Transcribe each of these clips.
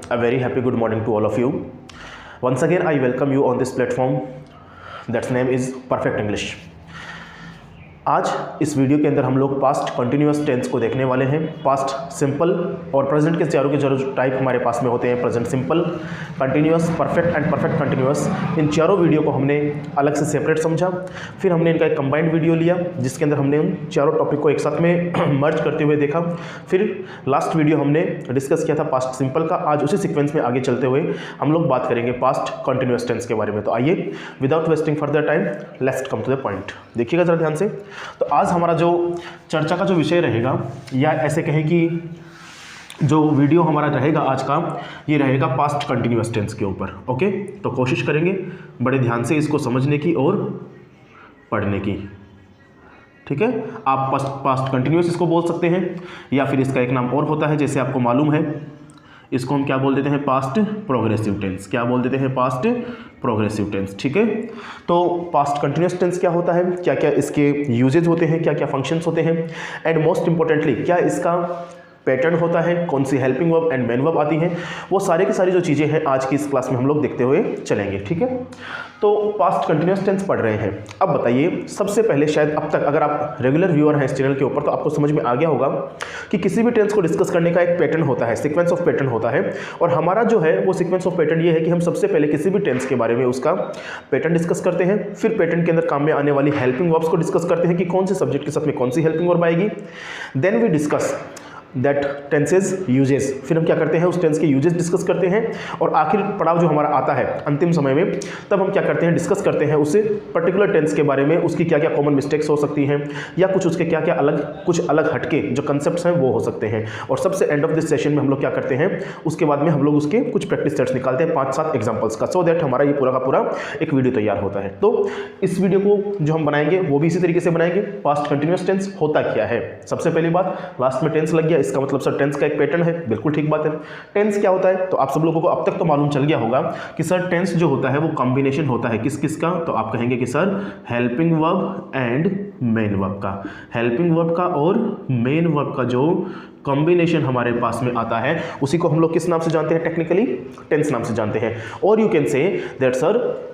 a very happy good morning to all of you. Once again, I welcome you on this platform. That's name is Perfect English. आज इस video के अंदर हम लोग past continuous tense को देखने वाले हैं। पास्ट सिंपल और प्रेजेंट के चारों के जो टाइप हमारे पास में होते हैं, present simple, continuous, perfect and perfect continuous, इन चारों वीडियो को हमने अलग से सेपरेट समझा। फिर हमने इनका एक कंबाइंड वीडियो लिया जिसके अंदर हमने उन चारों टॉपिक को एक साथ में मर्ज करते हुए देखा। फिर लास्ट वीडियो हमने डिस्कस किया था पास्ट सिंपल का। आज उसी सीक्वेंस में आगे चलते हुए हम लोग बात करेंगे पास्ट कंटिन्यूअस टेंस के बारे में। तो आइए without wasting further time let's come to the point. देखिएगा जरा ध्यान से। तो आज हमारा जो चर्चा का जो विषय रहेगा, या ऐसे कहें कि जो वीडियो हमारा रहेगा आज का, ये रहेगा पास्ट कंटिन्यूअस टेंस के ऊपर। ओके, तो कोशिश करेंगे बड़े ध्यान से इसको समझने की और पढ़ने की। ठीक है, आप पास्ट कंटिन्यूअस इसको बोल सकते हैं, या फिर इसका एक नाम और होता है, जैसे आपको मालूम है, इसको हम क्या बोल देते हैं, पास्ट प्रोग्रेसिव टेंस। क्या बोल देते हैं, पास्ट प्रोग्रेसिव टेंस। ठीक है, तो पास्ट कंटिन्यूअस टेंस क्या होता है, क्या क्या इसके यूजेज होते हैं, क्या क्या फंक्शंस होते हैं, एंड मोस्ट इंपॉर्टेंटली क्या इसका पैटर्न होता है, कौन सी helping verb and main verb आती हैं, वो सारे की सारी जो चीज़ें हैं आज की इस क्लास में हम लोग देखते हुए चलेंगे। ठीक है, तो पास्ट कंटिन्यूअस टेंस पढ़ रहे हैं। अब बताइए, सबसे पहले शायद अब तक अगर आप रेगुलर व्यूअर हैं इस चैनल के ऊपर तो आपको समझ में आ गया होगा कि किसी भी टेंस को डिस्कस करने का एक पैटर्न होता है, सीक्वेंस ऑफ पैटर्न होता है। और हमारा जो है वो सीक्वेंस ऑफ पैटर्न ये है कि हम सबसे पहले किसी भी टेंस के बारे में उसका पैटर्न डिस्कस करते हैं, फिर पैटर्न के अंदर काम में आने वाली हेल्पिंग वर्ब्स को डिस्कस करते हैं कि कौन से सब्जेक्ट के साथ में कौन सी हेल्पिंग वर्ब आएगी। Then we discuss that tenses uses, फिर हम क्या करते हैं उस टेंस के यूजेस डिस्कस करते हैं। और आखिर पड़ाव जो हमारा आता है अंतिम समय में, तब हम क्या करते हैं, डिस्कस करते हैं उस पर्टिकुलर टेंस के बारे में, उसकी क्या क्या कॉमन मिस्टेक्स हो सकती हैं, या कुछ उसके क्या क्या कुछ अलग हटके जो कंसेप्ट्स हैं वो हो सकते हैं। और सबसे एंड ऑफ दिस सेशन में हम लोग क्या करते हैं, उसके बाद में हम लोग उसके कुछ प्रैक्टिस सेट्स निकालते हैं 5-7 एग्जाम्पल्स का, सो दैट हमारा ये पूरा का पूरा एक वीडियो तैयार होता है। तो इस वीडियो को जो हम बनाएंगे वो भी इसी तरीके से बनाएंगे। पास्ट कंटिन्यूअस टेंस होता क्या है, सबसे पहली बात, लास्ट में टेंस लग गया, इसका मतलब सर टेंस एक पैटर्न है, बिल्कुल ठीक बात है। टेंस क्या होता है, तो आप सब लोगों को अब तक तो मालूम चल गया होगा कि सर टेंस जो होता है वो कॉम्बिनेशन होता है किस किस का, तो आप कहेंगे कि sir helping verb and main verb का। हेल्पिंग वर्ब का और मेन वर्ब का जो कॉम्बिनेशन हमारे पास में आता है उसी को हम लोग किस नाम से जानते हैं, टेक्निकली टेंस नाम से जानते हैं। और you can say that sir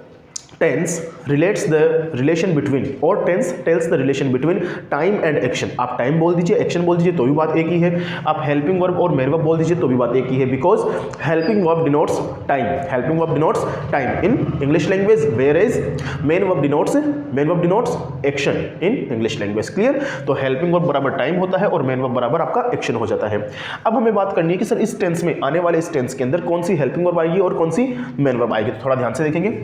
tense relates the relation between, और tense tells the relation between time and action. आप टाइम बोल दीजिए, एक्शन बोल दीजिए तो भी बात एक ही है। आप हेल्पिंग वर्ब और मेन वर्ब बोल दीजिए तो भी बात एक ही है, because helping verb denotes time, helping verb denotes time in English language, where is main verb denotes action in English language. Clear, तो हेल्पिंग वर्ब बराबर टाइम होता है और मेन वर्ब बराबर आपका एक्शन हो जाता है। अब हमें बात करनी है कि सर इस टेंस में, आने वाले इस टेंस के अंदर कौन सी हेल्पिंग वर्ब आएगी और कौन सी मेन वर्ब आएगी, तो थोड़ा ध्यान से देखेंगे।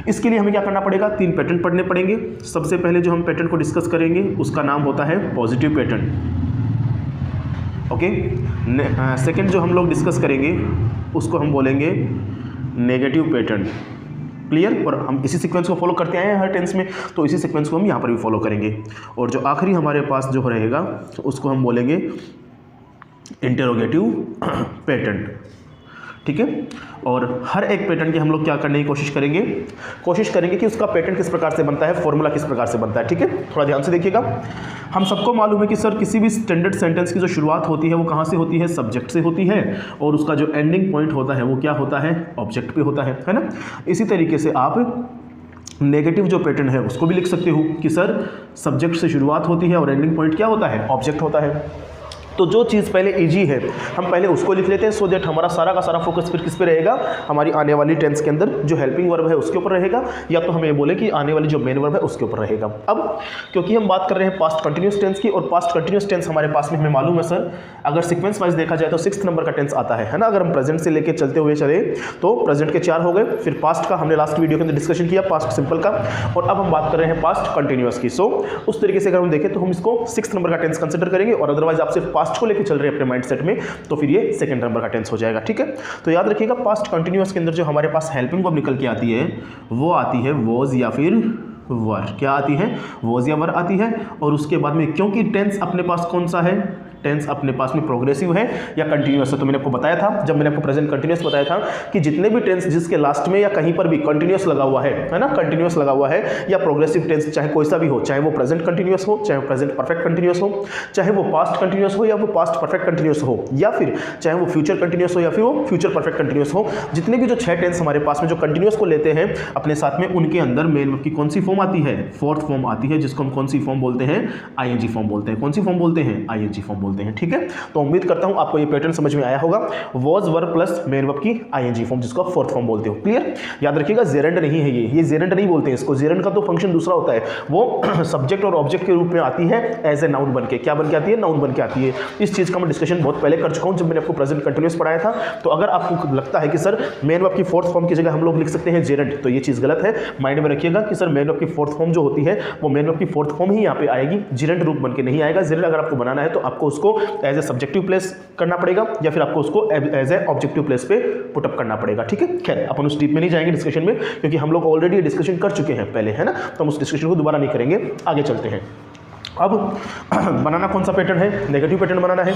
इसके लिए हमें क्या करना पड़ेगा, 3 पैटर्न पढ़ने पड़ेंगे। सबसे पहले जो हम पैटर्न को डिस्कस करेंगे उसका नाम होता है पॉजिटिव पैटर्न। ओके, सेकंड जो हम लोग डिस्कस करेंगे उसको हम बोलेंगे नेगेटिव पैटर्न। क्लियर, और हम इसी सीक्वेंस को फॉलो करते आए हैं हर टेंस में, तो इसी सीक्वेंस को हम यहाँ पर भी फॉलो करेंगे। और जो आखिरी हमारे पास जो रहेगा उसको हम बोलेंगे इंटरोगेटिव पैटर्न। ठीक है, और हर एक पैटर्न की हम लोग क्या करने की कोशिश करेंगे कि उसका पैटर्न किस प्रकार से बनता है, फॉर्मूला किस प्रकार से बनता है। ठीक है, थोड़ा ध्यान से देखिएगा। हम सबको मालूम है कि सर किसी भी स्टैंडर्ड सेंटेंस की जो शुरुआत होती है वो कहाँ से होती है, सब्जेक्ट से होती है, और उसका जो एंडिंग पॉइंट होता है वो क्या होता है, ऑब्जेक्ट पे होता है ना। इसी तरीके से आप नेगेटिव जो पैटर्न है उसको भी लिख सकते हो कि सर सब्जेक्ट से शुरुआत होती है और एंडिंग पॉइंट क्या होता है, ऑब्जेक्ट होता है। तो जो चीज़ पहले इजी है हम पहले उसको लिख लेते हैं, सो दैट हमारा सारा का सारा फोकस फिर किस पे रहेगा, हमारी आने वाली टेंस के अंदर जो हेल्पिंग वर्ब है उसके ऊपर रहेगा, या तो हमें बोले कि आने वाली जो मेन वर्ब है उसके ऊपर रहेगा। अब क्योंकि हम बात कर रहे हैं पास्ट कंटिन्यूअस टेंस की, और पास्ट कंटिन्यूअस टेंस हमारे पास में हमें मालूम है सर, अगर सीक्वेंस वाइज देखा जाए तो 6th नंबर का टेंस आता है ना। अगर हम प्रेजेंट से लेके चलते हुए चले तो प्रेजेंट के 4 हो गए, फिर पास्ट का हमने लास्ट वीडियो के अंदर डिस्कशन किया, पास्ट सिंपल का, और अब हम बात कर रहे हैं पास्ट कंटिन्यूअस की। सो उस तरीके से अगर हम देखें तो हम इसको 6th नंबर का टेंस कंसिडर करेंगे, और अदरवाइज आप सिर्फ पास्ट को लेकर चल रहे हैं माइंडसेट में तो फिर ये 2nd नंबर का टेंस हो जाएगा। ठीक है, तो याद रखिएगा पास्ट कंटिन्यूअस के अंदर जो हमारे पास हेल्पिंग वर्ब निकल के आती है वो आती है वॉज या फिर वर। क्या आती है, वॉज या वर आती है। और उसके बाद में क्योंकि टेंस अपने पास कौन सा है, टेंस अपने पास में प्रोग्रेसिव है या कंटिन्यूअस है। तो मैंने आपको बताया था, जब मैंने आपको प्रेजेंट कंटिन्यूअस बताया था, कि जितने भी टेंस जिसके लास्ट में या कहीं पर भी कंटिन्यूअस लगा हुआ है ना, कंटिन्यूअस लगा हुआ है या प्रोग्रेसिव टेंस चाहे कोई सा भी हो, चाहे वो प्रेजेंट कंटिन्यूअस हो, चाहे वो प्रेजेंट परफेक्ट कंटिन्यूअस हो, चाहे वो पास्ट कंटिन्यूअस हो या वो पास्ट परफेक्ट कंटिन्यूअस हो, या फिर चाहे वो फ्यूचर कंटिन्यूअस हो या फिर वो फ्यूचर परफेक्ट कंटिन्यूअस हो, जितने भी जो 6 टेंस हमारे पास में जो कंटिन्यूअस को लेते हैं अपने साथ में, उनके अंदर मेन वर्ब की कौन सी फॉर्म आती है? फोर्थ फॉर्म आती है, जिसको हम कौन सी फॉर्म बोलते हैं? आईएनजी फॉर्म बोलते हैं। कौन सी फॉर्म बोलते हैं? आईएनजी फॉर्म बोलते हैं। ठीक है, तो उम्मीद करता हूं आपको ये पैटर्न समझ में आया होगा। Was verb plus main verb की आईएनजी फॉर्म, जिसको आप फोर्थ फॉर्म बोलते हो। क्लियर? याद रखिएगा, जेरेंड नहीं है ये जेरेंड नहीं बोलते हैं इसको। जेरेंड का तो फंक्शन दूसरा होता है, वो सब्जेक्ट और ऑब्जेक्ट के रूप में आती है एज ए नाउन बनके। क्या बनके आती है? नाउन बनके आती है। इस चीज का मैं डिस्कशन बहुत पहले कर चुका हूं, जब मैंने आपको प्रेजेंट कंटिन्यूअस पढ़ाया था। तो अगर आपको लगता है कि सर मेन वर्ब की फोर्थ फॉर्म की जगह हम लोग लिख सकते हैं जेरेंड, तो ये चीज गलत है। माइंड में रखिएगा कि सर मेन वर्ब की फोर्थ फॉर्म जो होती है वो मेन वर्ब की फोर्थ फॉर्म ही यहाँ पे आएगी, जेरेंड रूप बनके नहीं आएगा। जेरेंड अगर आपको बनाना है तो आपको उसको एज ए सब्जेक्टिव प्लेस करना पड़ेगा या फिर आपको उसको एज ए ऑब्जेक्टिव प्लेस पे पुटअप करना पड़ेगा। ठीक है, खैर अपन उस डीप में नहीं जाएंगे डिस्कशन में, क्योंकि हम लोग ऑलरेडी डिस्कशन कर चुके हैं पहले, है ना, तो हम उस डिस्कशन को दोबारा नहीं करेंगे। आगे चलते हैं। अब बनाना कौन सा पैटर्न है? नेगेटिव पैटर्न बनाना है।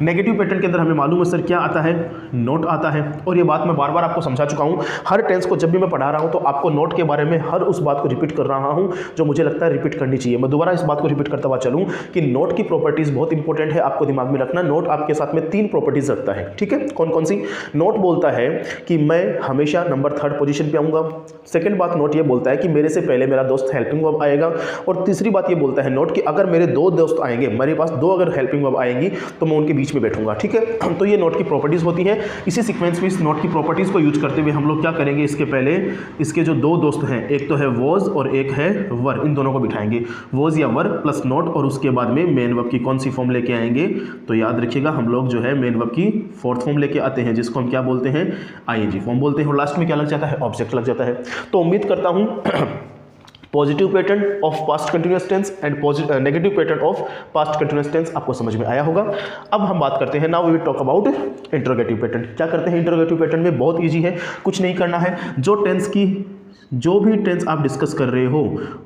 नेगेटिव पैटर्न के अंदर हमें मालूम है सर क्या आता है? नोट आता है। और ये बात मैं बार बार आपको समझा चुका हूँ। हर टेंस को जब भी मैं पढ़ा रहा हूँ तो आपको नोट के बारे में हर उस बात को रिपीट कर रहा हूँ जो मुझे लगता है रिपीट करनी चाहिए। मैं दोबारा इस बात को रिपीट करता हुआ चलूँ कि नोट की प्रॉपर्टीज़ बहुत इंपॉर्टेंट है, आपको दिमाग में रखना। नोट आपके साथ में 3 प्रॉपर्टीज़ रखता है। ठीक है, कौन कौन सी? नोट बोलता है कि मैं हमेशा नंबर 3rd पोजीशन पे आऊँगा। सेकंड बात नोट ये बोलता है कि मेरे से पहले मेरा दोस्त हेल्पिंग वर्ब आएगा। और तीसरी बात ये बोलता है नोट कि अगर मेरे 2 दोस्त आएंगे, मेरे पास 2 अगर हेल्पिंग वर्ब आएंगी तो मैं उनके बीच में बैठूंगा। ठीक है, तो ये नोट की प्रॉपर्टीज होती हैं। इसी सीक्वेंस में इस नोट की प्रॉपर्टीज को यूज करते हुए हम लोग क्या करेंगे? इसके पहले इसके जो 2 दोस्त हैं, एक तो है वॉज और एक है वर, इन दोनों को बिठाएंगे, वॉज या वर प्लस नोट, और उसके बाद में मेन वर्ब की कौन सी फॉर्म लेके आएंगे? तो याद रखिएगा हम लोग जो है मेन वर्ब की फोर्थ फॉर्म लेके आते हैं, जिसको हम क्या बोलते हैं? आईएनजी फॉर्म बोलते हैं। और लास्ट में क्या लग जाता है? ऑब्जेक्ट लग जाता है। तो उम्मीद करता हूं positive pattern of past continuous tense and negative pattern of past continuous tense आपको समझ में आया होगा। अब हम बात करते हैं, now we will talk about interrogative pattern. क्या करते हैं इंटरोगेटिव पैटर्न में? बहुत इजी है, कुछ नहीं करना है। जो भी टेंस आप डिस्कस कर रहे हो,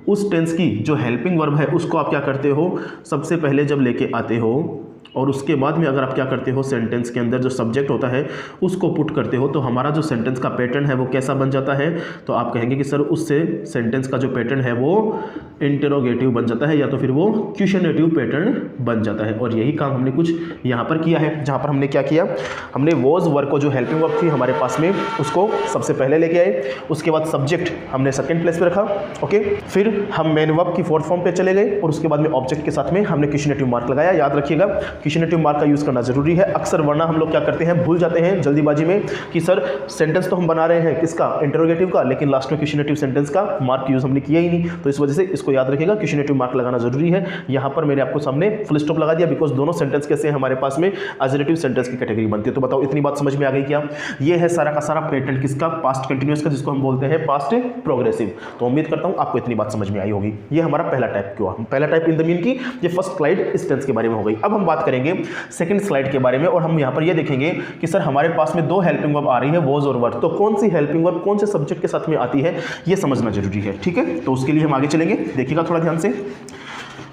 उस टेंस की जो हेल्पिंग वर्ब है उसको आप क्या करते हो? सबसे पहले जब लेके आते हो और उसके बाद में अगर आप क्या करते हो? सेंटेंस के अंदर जो सब्जेक्ट होता है उसको पुट करते हो, तो हमारा जो सेंटेंस का पैटर्न है वो कैसा बन जाता है? तो आप कहेंगे कि सर उससे सेंटेंस का जो पैटर्न है वो इंटरोगेटिव बन जाता है या तो फिर वो क्वेश्चनेटिव पैटर्न बन जाता है। और यही काम हमने कुछ यहाँ पर किया है, जहाँ पर हमने क्या किया? हमने वॉज वर्ब को जो हेल्पिंग वर्ब थी हमारे पास में उसको सबसे पहले लेके आए, उसके बाद सब्जेक्ट हमने सेकेंड प्लेस पे रखा। ओके, फिर हम मेन वर्ब की फोर्थ फॉर्म पे चले गए और उसके बाद में ऑब्जेक्ट के साथ में हमने क्वेश्चनेटिव मार्क लगाया। याद रखिएगा क्वेश्चनेटिव मार्क का यूज करना जरूरी है अक्सर, वरना हम लोग क्या करते हैं? भूल जाते हैं जल्दीबाजी में कि सर सेंटेंस तो हम बना रहे हैं किसका? इंटरोगेटिव का, लेकिन लास्ट में क्वेश्चनेटिव सेंटेंस का मार्क यूज हमने किया ही नहीं। तो इस वजह से इसको याद रखिएगा, क्वेश्चनेटिव मार्क लगाना जरूरी है। यहाँ पर मैंने आपको सामने फुल स्टॉप लगा दिया, बिकॉज दोनों सेंटेंस कैसे हमारे पास में एडजेक्टिव सेंटेंस की कैटेगरी बनती है। तो बताओ इतनी बात समझ में आ गई क्या? ये है सारा का सारा पैटर्न किसका? पास्ट कंटिन्यूअस का, जिसको हम बोलते हैं पास्ट प्रोग्रेसिव। तो उम्मीद करता हूं आपको इतनी बात समझ में आई होगी। ये हमारा पहला टाइप क्यों? पहला टाइप इन द मीन की ये फर्स्ट स्लाइड इस टेंस के बारे में हो गई। अब हम बात करेंगे सेकंड स्लाइड के बारे में, और हम यहां पर ये देखेंगे कि सर हमारे पास में 2 हेल्पिंग वर्ब आ रही है, वॉज और वर। तो कौन सी हेल्पिंग वर्ब कौन से सब्जेक्ट के साथ में आती है ये समझना जरूरी है। ठीक है, तो उसके लिए हम आगे चलेंगे, देखिएगा थोड़ा ध्यान से।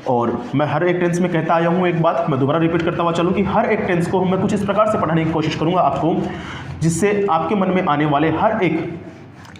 और मैं हर एक टेंस में कहता आया हूं, एक बात मैं दोबारा रिपीट करता हुआ चलूं कि हर एक टेंस को मैं कुछ इस प्रकार से पढ़ाने की कोशिश करूंगा आपको, जिससे आपके मन में आने वाले हर एक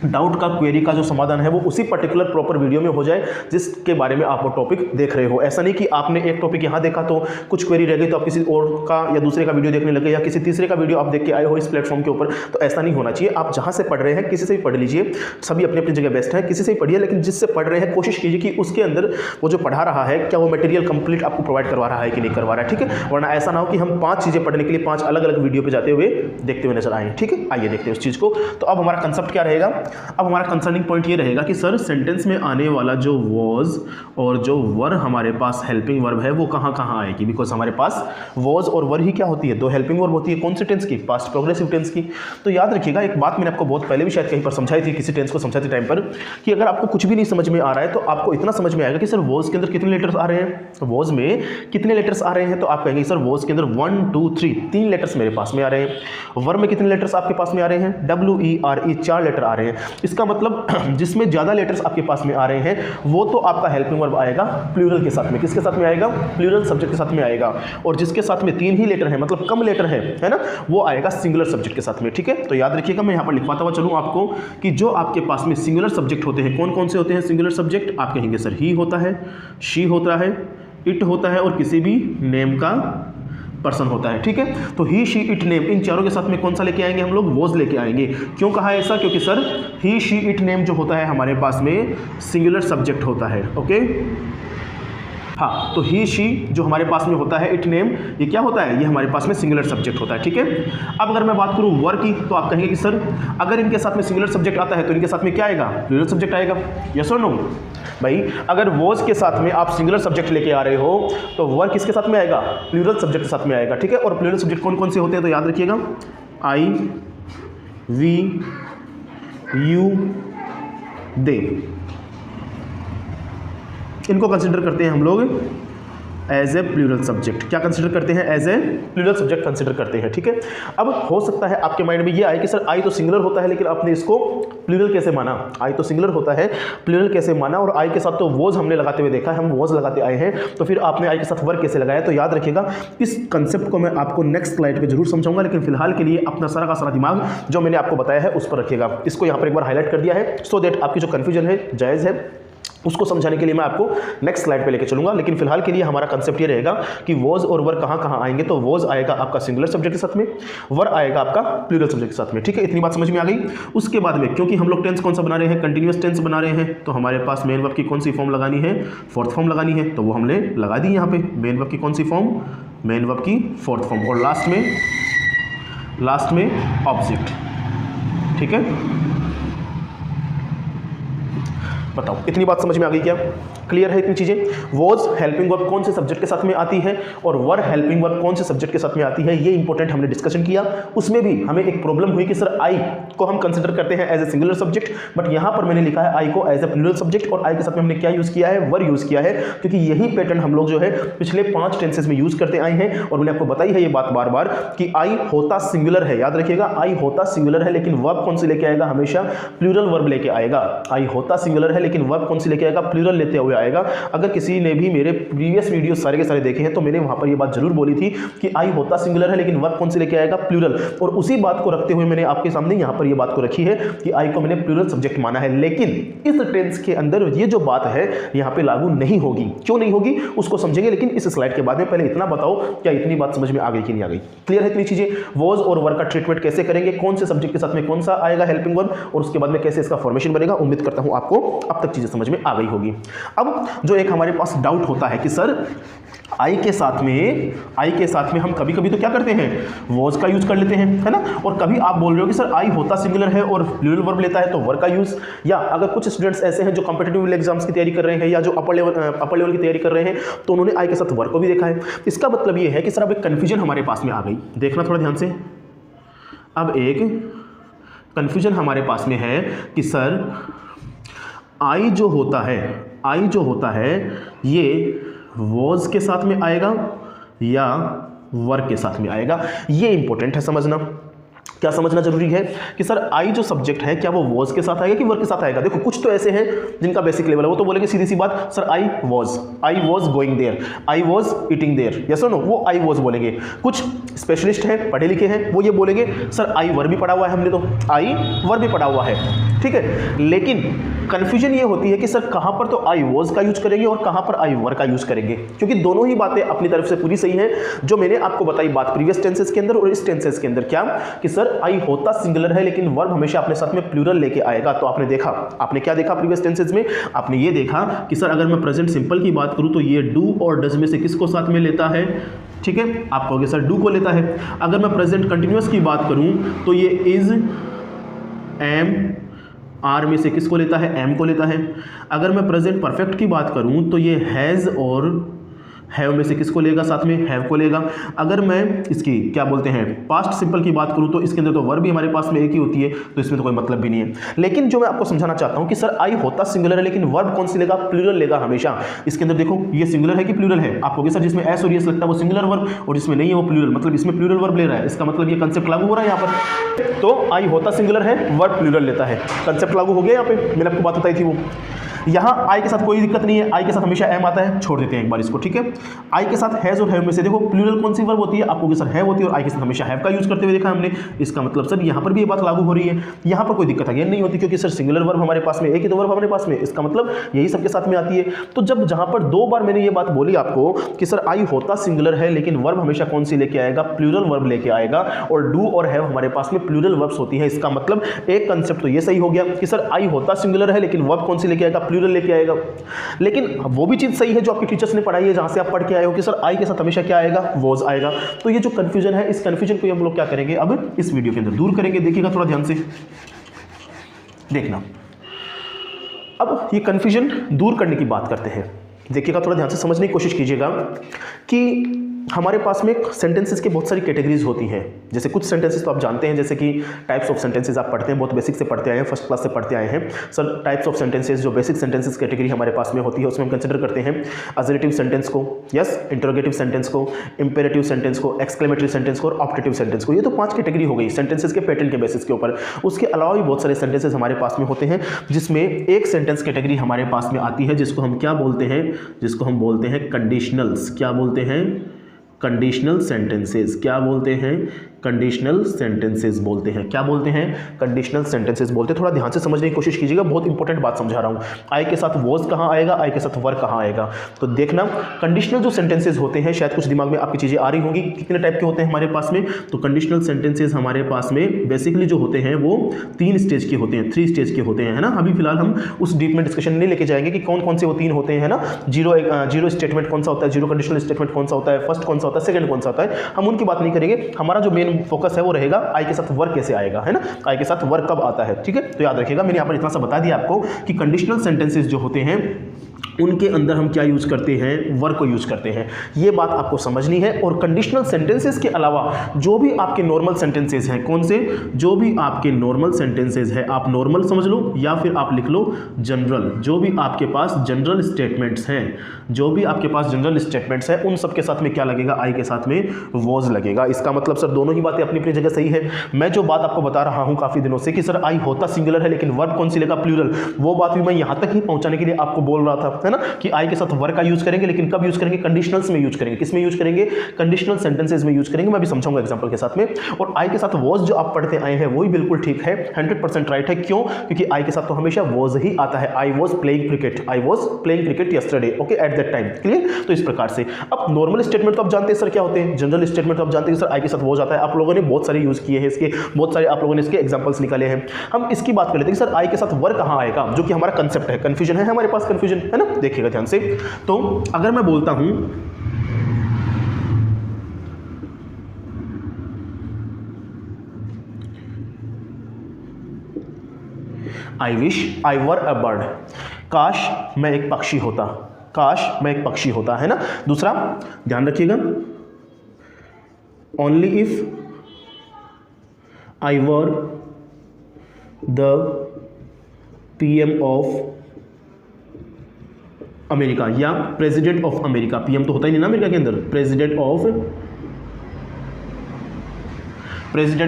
डाउट का, क्वेरी का जो समाधान है वो उसी पर्टिकुलर प्रॉपर वीडियो में हो जाए जिसके बारे में आप वो टॉपिक देख रहे हो। ऐसा नहीं कि आपने एक टॉपिक यहाँ देखा तो कुछ क्वेरी रह गई तो आप किसी और का या दूसरे का वीडियो देखने लगे, या किसी तीसरे का वीडियो आप देख के आए हो इस प्लेटफॉर्म के ऊपर। तो ऐसा नहीं होना चाहिए। आप जहाँ से पढ़ रहे हैं किसी से भी पढ़ लीजिए, सभी अपनी अपनी जगह बेस्ट है, किसी से भी पढ़िए, लेकिन जिससे पढ़ रहे हैं कोशिश कीजिए कि उसके अंदर वो जो पढ़ा रहा है क्या वो मटेरियल कंप्लीट आपको प्रोवाइड करवा रहा है कि नहीं करवा रहा है। ठीक है, वरना ऐसा ना हो कि हम 5 चीज़ें पढ़ने के लिए 5 अलग अलग वीडियो पर जाते हुए देखते हुए नजर आए। ठीक है, आइए देखते हैं उस चीज़ को। तो अब हमारा कंसेप्ट क्या रहेगा? अब हमारा कंसर्निंग पॉइंट ये रहेगा कि सर सेंटेंस में आने वाला जो वॉज और जो वर हमारे पास हेल्पिंग वर्ब है वो कहाँ कहाँ आएगी? बिकॉज हमारे पास वॉज और वर ही क्या होती है? 2 हेल्पिंग वर्ब होती है। कौन से टेंस की? पास्ट प्रोग्रेसिव टेंस की। तो याद रखिएगा एक बात मैंने आपको बहुत पहले भी शायद कहीं पर समझाई थी, किसी टेंस को समझाते टाइम पर, कि अगर आपको कुछ भी नहीं समझ में आ रहा है तो आपको इतना समझ में आएगा कि सर वॉज के अंदर कितने लेटर्स आ रहे हैं, तो वॉज में कितने लेटर्स आ रहे हैं, तो आप कहेंगे सर वॉज के अंदर 1 2 3 लेटर्स मेरे पास में आ रहे हैं। वर में कितने लेटर्स आपके पास में आ रहे हैं? WERE 4 लेटर आ रहे हैं। है। इसका मतलब जिसमें ज़्यादा लेटर्स आपके पास में आ रहे हैं वो तो आपका हेल्पिंग वर्ब आएगा प्लूरल के साथ में। किसके साथ में आएगा? प्लूरल सब्जेक्ट के साथ में आएगा। और जिसके साथ में 3 ही लेटर है, मतलब कम लेटर है ना, वो आएगा सिंगुलर सब्जेक्ट के साथ में। ठीक है, तो याद रखिएगा, मैं यहाँ पर लिखवाता हुआ चलूँ आपको कि जो आपके पास में सिंगुलर सब्जेक्ट होते हैं, कौन कौन से होते हैं सिंगुलर सब्जेक्ट? आप कहेंगे सर ही होता है, शी होता है, इट होता है और किसी भी नेम का पर्सन होता है। ठीक है, तो ही शी इट नेम, इन चारों के साथ में कौन सा लेके आएंगे हम लोग? वॉज लेके आएंगे। क्यों कहा ऐसा? क्योंकि sir he she it name जो होता है हमारे पास में सिंगुलर सब्जेक्ट होता है। ओके, हाँ, तो ही शी जो हमारे पास में होता है इट नेम, ये क्या होता है? ये हमारे पास में सिंगुलर सब्जेक्ट होता है। ठीक है, अब अगर मैं बात करूँ वर की, तो आप कहेंगे कि सर अगर इनके साथ में सिंगुलर सब्जेक्ट आता है तो इनके साथ में क्या आएगा? प्लूरल सब्जेक्ट आएगा। यस और नो? भाई अगर वॉज के साथ में आप सिंगुलर सब्जेक्ट लेके आ रहे हो तो वर किसके साथ में आएगा? प्लूरल सब्जेक्ट के साथ में आएगा। ठीक है, और प्लूरल सब्जेक्ट कौन कौन से होते हैं? तो याद रखिएगा, आई, वी, यू, दे, इनको कंसिडर करते हैं हम लोग एज ए प्लूरल सब्जेक्ट। क्या कंसिडर करते हैं? As a plural subject consider करते हैं। ठीक है, अब हो सकता है आपके माइंड में ये आए कि सर आई तो सिंगुलर होता है लेकिन आपने इसको प्लूरल कैसे माना? आई तो सिंगुलर होता है, प्लूरल कैसे माना? और आई के साथ तो वॉज हमने लगाते हुए देखा है, हम वॉज लगाते आए हैं, तो फिर आपने आई के साथ वर्क कैसे लगाया? तो याद रखिएगा, इस कंसेप्ट को मैं आपको नेक्स्ट स्लाइड पे जरूर समझाऊंगा, लेकिन फिलहाल के लिए अपना सारा का सारा दिमाग जो मैंने आपको बताया है उस पर रखिएगा। इसको यहाँ पर एक बार हाईलाइट कर दिया है सो दैट आपकी जो कन्फ्यूजन है जायज़ है, उसको समझाने के लिए मैं आपको नेक्स्ट स्लाइड पे लेके चलूंगा। लेकिन फिलहाल के लिए हमारा कंसेप्ट ये रहेगा कि वॉज और वर कहाँ कहाँ आएंगे। तो वॉज आएगा आपका सिंगुलर सब्जेक्ट के साथ में, वर आएगा आपका प्लूरल सब्जेक्ट के साथ में। ठीक है, इतनी बात समझ में आ गई। उसके बाद में क्योंकि हम लोग टेंस कौन सा बना रहे हैं? कंटिन्यूअस टेंस बना रहे हैं, तो हमारे पास मेन वर्ब की कौन सी फॉर्म लगानी है? फोर्थ फॉर्म लगानी है, तो वो हमने लगा दी यहाँ पे। मेन वर्ब की कौन सी फॉर्म? मेन वर्ब की फोर्थ फॉर्म, और लास्ट में ऑब्जेक्ट। ठीक है, बताओ इतनी बात समझ में आ गई क्या? क्लियर है इतनी चीजें? वॉज हेल्पिंग वर्ब कौन से सब्जेक्ट के साथ में आती है और वर हेल्पिंग वर्ब कौन से सब्जेक्ट के साथ में आती है, ये इंपॉर्टेंट हमने डिस्कशन किया। उसमें भी हमें एक प्रॉब्लम हुई कि सर आई को हम कंसिडर करते हैं as a singular subject, but यहां पर मैंने लिखा है आई को एज ए प्लूरल सब्जेक्ट, और आई के साथ में हमने क्या यूज किया है? वर यूज किया है, क्योंकि यही पैटर्न हम लोग जो है पिछले 5 टेंसेस में यूज करते आए हैं। और मैंने आपको बताई है ये बात बार बार कि आई होता सिंगुलर है। याद रखिएगा, आई होता सिंगुलर है लेकिन वर्ब कौन से लेके आएगा? हमेशा प्लूरल वर्ब लेके आएगा। आई होता सिंगुलर है लेकिन वर्ब कौन से लेके आएगा? प्लूरल लेते हुए आएगा। अगर किसी ने भी मेरे प्रीवियस वीडियो सारे के सारे देखे हैं तो मैंने वहां पर ये बात जरूर बोली थी कि आई होता सिंगुलर है लेकिन वर्ब कौन से लेके आएगा? प्लूरल। और उसी बात को रखते हुए मैंने आपके सामने यहां पर ये बात को रखी है कि आई को मैंने प्लूरल सब्जेक्ट माना है। लेकिन इस टेंस के अंदर ये जो बात है यहां पे लागू नहीं होगी। क्यों नहीं होगी उसको समझेंगे, लेकिन इस स्लाइड के बाद में पहले इतना बताओ, क्या इतनी बात समझ में आ गई कि नहीं आ गई? क्लियर है इतनी चीजें? वॉज और वर्ब का ट्रीटमेंट कैसे करेंगे, कौन से सब्जेक्ट के साथ में कौन सा आएगा हेल्पिंग वर्ब, और उसके बाद में कैसे इसका फॉर्मेशन बनेगा। उम्मीद करता हूं आपको अब तक चीजें समझ में आ गई होगी। अब जो एक हमारे पास डाउट होता है कि सर आई के साथ में हम कभी कभी तो क्या करते हैं? वॉज का यूज कर लेते हैं, है ना। और कभी आप बोल रहे हो कि सर आई होता सिंगुलर है और प्लूरल वर्ब लेता है तो वर्ब का यूज। या अगर कुछ स्टूडेंट्स ऐसे हैं जो कॉम्पिटिटिव एग्जाम्स की तैयारी कर रहे हैं या जो अपर लेवल की तैयारी कर रहे हैं तो उन्होंने आई के साथ वर्ब को भी देखा है। इसका मतलब ये है कि सर अब एक कन्फ्यूजन हमारे पास में आ गई। देखना थोड़ा ध्यान से, अब एक कन्फ्यूजन हमारे पास में है कि सर आई जो होता है ये वॉज के साथ में आएगा या वर्ब के साथ में आएगा। ये इंपॉर्टेंट है समझना। क्या समझना जरूरी है कि सर आई जो सब्जेक्ट है क्या वो वॉज के साथ आएगा कि वर्ब के साथ आएगा। देखो कुछ तो ऐसे हैं जिनका बेसिक लेवल है, वो तो बोलेंगे सीधी सी बात, sir I was going there, I was eating there, yes और नो, वो आई वॉज बोलेंगे। कुछ स्पेशलिस्ट हैं, पढ़े लिखे हैं, वो ये बोलेंगे सर आई वर्ब भी पढ़ा हुआ है हमने, तो आई वर्ब भी पढ़ा हुआ है, ठीक है। लेकिन कंफ्यूजन ये होती है कि सर कहां पर तो आई वॉज का यूज करेंगे और कहां पर आई वर्ब का यूज करेंगे, क्योंकि दोनों ही बातें अपनी तरफ से पूरी सही हैं। जो मैंने आपको बताई बात प्रीवियस टेंसेस के अंदर और इस टेंसेस के अंदर, क्या कि सर आई होता सिंगुलर है लेकिन वर्ब हमेशा अपने साथ में प्लूरल लेके आएगा। तो आपने क्या देखा प्रीवियस टेंसेस में? आपने ये देखा कि सर अगर मैं प्रेजेंट सिंपल की बात करूं तो ये डू और डज में से किसको साथ में लेता है, ठीक है। आप कहोगे सर डू को लेता है। अगर मैं प्रेजेंट कंटिन्यूअस की बात करूं तो ये इज, एम, आर में से किसको लेता है? एम को लेता है। अगर मैं प्रेजेंट परफेक्ट की बात करूं तो ये हैज़ और हैव में से किसको लेगा, साथ में हैव को लेगा। अगर मैं इसकी क्या बोलते हैं पास्ट सिंपल की बात करूं तो इसके अंदर तो वर्ब भी हमारे पास में एक ही होती है, तो इसमें तो कोई मतलब भी नहीं है। लेकिन जो मैं आपको समझाना चाहता हूं कि सर आई होता सिंगुलर है लेकिन वर्ब कौन सी लेगा, प्लूरल लेगा हमेशा। इसके अंदर देखो ये सिंगुलर है कि प्लूरल है, आप कहोगे सर जिसमें एस और एस लगता है वो सिंगुलर वर्ब और जिसमें नहीं है वो प्लूरल, मतलब इसमें प्लूरल वर्ब ले रहा है, इसका मतलब ये कंसेप्ट लागू हो रहा है यहाँ पर। तो आई होता सिंगुलर है, वर्ब प्लूरल लेता है, कंसेप्ट लागू हो गया यहाँ पे, मैंने आपको बात बताई थी वो। यहाँ आई के साथ कोई दिक्कत नहीं है, आई के साथ हमेशा एम आता है, छोड़ देते हैं एक बार इसको, ठीक है। आई के साथ हैज और हैव में से देखो प्लूरल कौन सी वर्ब होती है, आपको सर हैव होती है और आई के साथ हमेशा हैव का यूज करते हुए देखा हमने, इसका मतलब सर यहाँ पर भी ये बात लागू हो रही है। यहाँ पर कोई दिक्कत अगेन नहीं होती क्योंकि सर सिंगुलर वर्ब हमारे पास में एक ही तो वर्ब हमारे पास में, इसका मतलब यही सबके साथ में आती है। तो जब जहाँ पर दो बार मैंने ये बात बोली आपको कि सर आई होता सिंगुलर है लेकिन वर्ब हमेशा कौन सी लेके आएगा, प्लूरल वर्ब लेके आएगा, और डू और हैव हमारे पास में प्लूरल वर्ब्स होती है, इसका मतलब एक कंसेप्ट तो ये सही हो गया कि सर आई होता सिंगुलर है लेकिन वर्ब कौन सी लेके आएगा, प्लूरल लेके आएगा। लेकिन वो भी चीज सही है जो आपके टीचर्स ने पढ़ाई है, जहां से आप पढ़ के आए हो कि सर आई के साथ हमेशा क्या आएगा, वॉज आएगा। तो ये जो कंफ्यूजन है, इस कंफ्यूजन को हम लोग क्या करेंगे अब इस वीडियो के अंदर दूर करेंगे। देखिएगा थोड़ा ध्यान से देखना। अब ये कंफ्यूजन दूर करने की बात करते हैं, देखिएगा थोड़ा ध्यान से समझने की कोशिश कीजिएगा कि हमारे पास में सेंटेंसेस की बहुत सारी कैटेगरीज होती हैं। जैसे कुछ सेंटेंसेस तो आप जानते हैं, जैसे कि टाइप्स ऑफ सेंटेंसेस आप पढ़ते हैं, बहुत बेसिक से पढ़ते आए हैं, फर्स्ट क्लास से पढ़ते आए हैं सर। टाइप्स ऑफ सेंटेंसेस जो बेसिक सेंटेंसेस कैटेगरी हमारे पास में होती है उसमें हम कंसिडर करते हैं अजरेटिव सेंटेंस को, यस, इंटरोगेटिव सेंटेंस को, इंपेरेटिव सेंटेंस को, एक्सक्लेमेटरी सेंटेंस को और ऑप्टेटिव सेंटेंस को। ये तो 5 कैटेगरी हो गई सेंटेंसेस के पैटर्न के बेसिस के ऊपर। उसके अलावा भी बहुत सारे सेंटेंसेस हमारे पास में होते हैं जिसमें एक सेंटेंस कैटेगरी हमारे पास में आती है जिसको हम क्या बोलते हैं, जिसको हम बोलते हैं कंडीशनल्स। क्या बोलते हैं, कंडीशनल सेंटेंसेस। क्या बोलते हैं, कंडीशनल सेंटेंसेस बोलते हैं। क्या बोलते हैं, कंडीशनल सेंटेंसेस बोलते हैं। थोड़ा ध्यान से समझने की कोशिश कीजिएगा, बहुत इंपॉर्टेंट बात समझा रहा हूं। आई के साथ वॉज कहां आएगा, आई के साथ वर कहां आएगा, तो देखना कंडीशनल जो सेंटेंसेस होते हैं, शायद कुछ दिमाग में आपकी चीजें आ रही होंगी, कितने टाइप के होते हैं हमारे पास में। तो कंडीशनल सेंटेंसेस हमारे पास में बेसिकली जो होते हैं वो 3 स्टेज के होते हैं, 3 स्टेज के होते हैं, है ना। अभी फिलहाल हम उस डीप में डिस्कशन नहीं लेके जाएंगे कि कौन कौन से वो 3 होते हैं ना। जीरो स्टेटमेंट कौन सा होता है, जीरो कंडीशनल स्टेटमेंट कौन सा होता है, फर्स्ट कौन सा होता है, सेकंड कौन सा होता है, हम उनकी बात नहीं करेंगे। हमारा जो मेन फोकस है वो रहेगा आई के साथ वर्क कैसे आएगा, है ना, आई के साथ वर्क कब आता है, ठीक है। तो याद रखिएगा, मैंने यहाँ पर इतना सा बता दिया आपको कि कंडीशनल सेंटेंसेस जो होते हैं उनके अंदर हम क्या यूज करते हैं, वर्क को यूज करते हैं। ये बात आपको समझनी है। और कंडीशनल सेंटेंसेस के अलावा जो भी आपके नॉर्मल सेंटेंसेस हैं, कौन से, जो भी आपके नॉर्मल सेंटेंसेस है, आप नॉर्मल समझ लो या फिर आप लिख लो जनरल। जो भी आपके पास जनरल स्टेटमेंट्स हैं, जो भी आपके पास जनरल स्टेटमेंट्स हैं, उन सबके साथ में क्या लगेगा, आई के साथ में वॉज लगेगा। इसका मतलब सर दोनों ही बातें अपनी अपनी जगह सही है। मैं जो बात आपको बता रहा हूं काफी दिनों से कि सर आई होता सिंगुलर है लेकिन वर्ब कौन सी लेगा, प्लूरल, वो बात भी मैं यहां तक ही पहुंचाने के लिए आपको बोल रहा था, है ना, कि आई के साथ वर्ब का यूज करेंगे, लेकिन कब यूज करेंगे, कंडीशनल्स में यूज करेंगे। किस में यूज करेंगे, कंडीशनल सेंटेंसेस में यूज करेंगे। मैं भी समझाऊंगा एग्जांपल के साथ में। और आई के साथ वॉज जो आप पढ़ते आए हैं वही बिल्कुल ठीक है, 100% राइट है। क्यों, क्योंकि आई के साथ तो हमेशा वॉज ही आता है। I was playing cricket, I was playing cricket yesterday, okay, eight that time, clear. तो इस प्रकार से अब नॉर्मल स्टेटमेंट तो आप जानते हैं सर क्या होते हैं, जनरल स्टेटमेंट तो आप जानते हैं सर आई के साथ वॉज आता है। आप लोगों ने बहुत सारे यूज किए हैं इसके, बहुत सारे आप लोगों ने इसके एग्जांपल्स निकाले हैं। हम इसकी बात कर लेते हैं कि सर आई के साथ वर्ब कहां आएगा, जो कि हमारा कंसेप्ट है। कंफ्यूजन है हमारे पास, कंफ्यूजन है ना, देखिएगा ध्यान से। तो अगर मैं बोलता हूं I wish I were a bird, काश मैं एक पक्षी होता, काश मैं एक पक्षी होता, है ना। दूसरा ध्यान रखिएगा, only if I were the PM of America या प्रेसिडेंट ऑफ अमेरिका। पीएम तो होता ही नहीं ना अमेरिका के अंदर, प्रेसिडेंट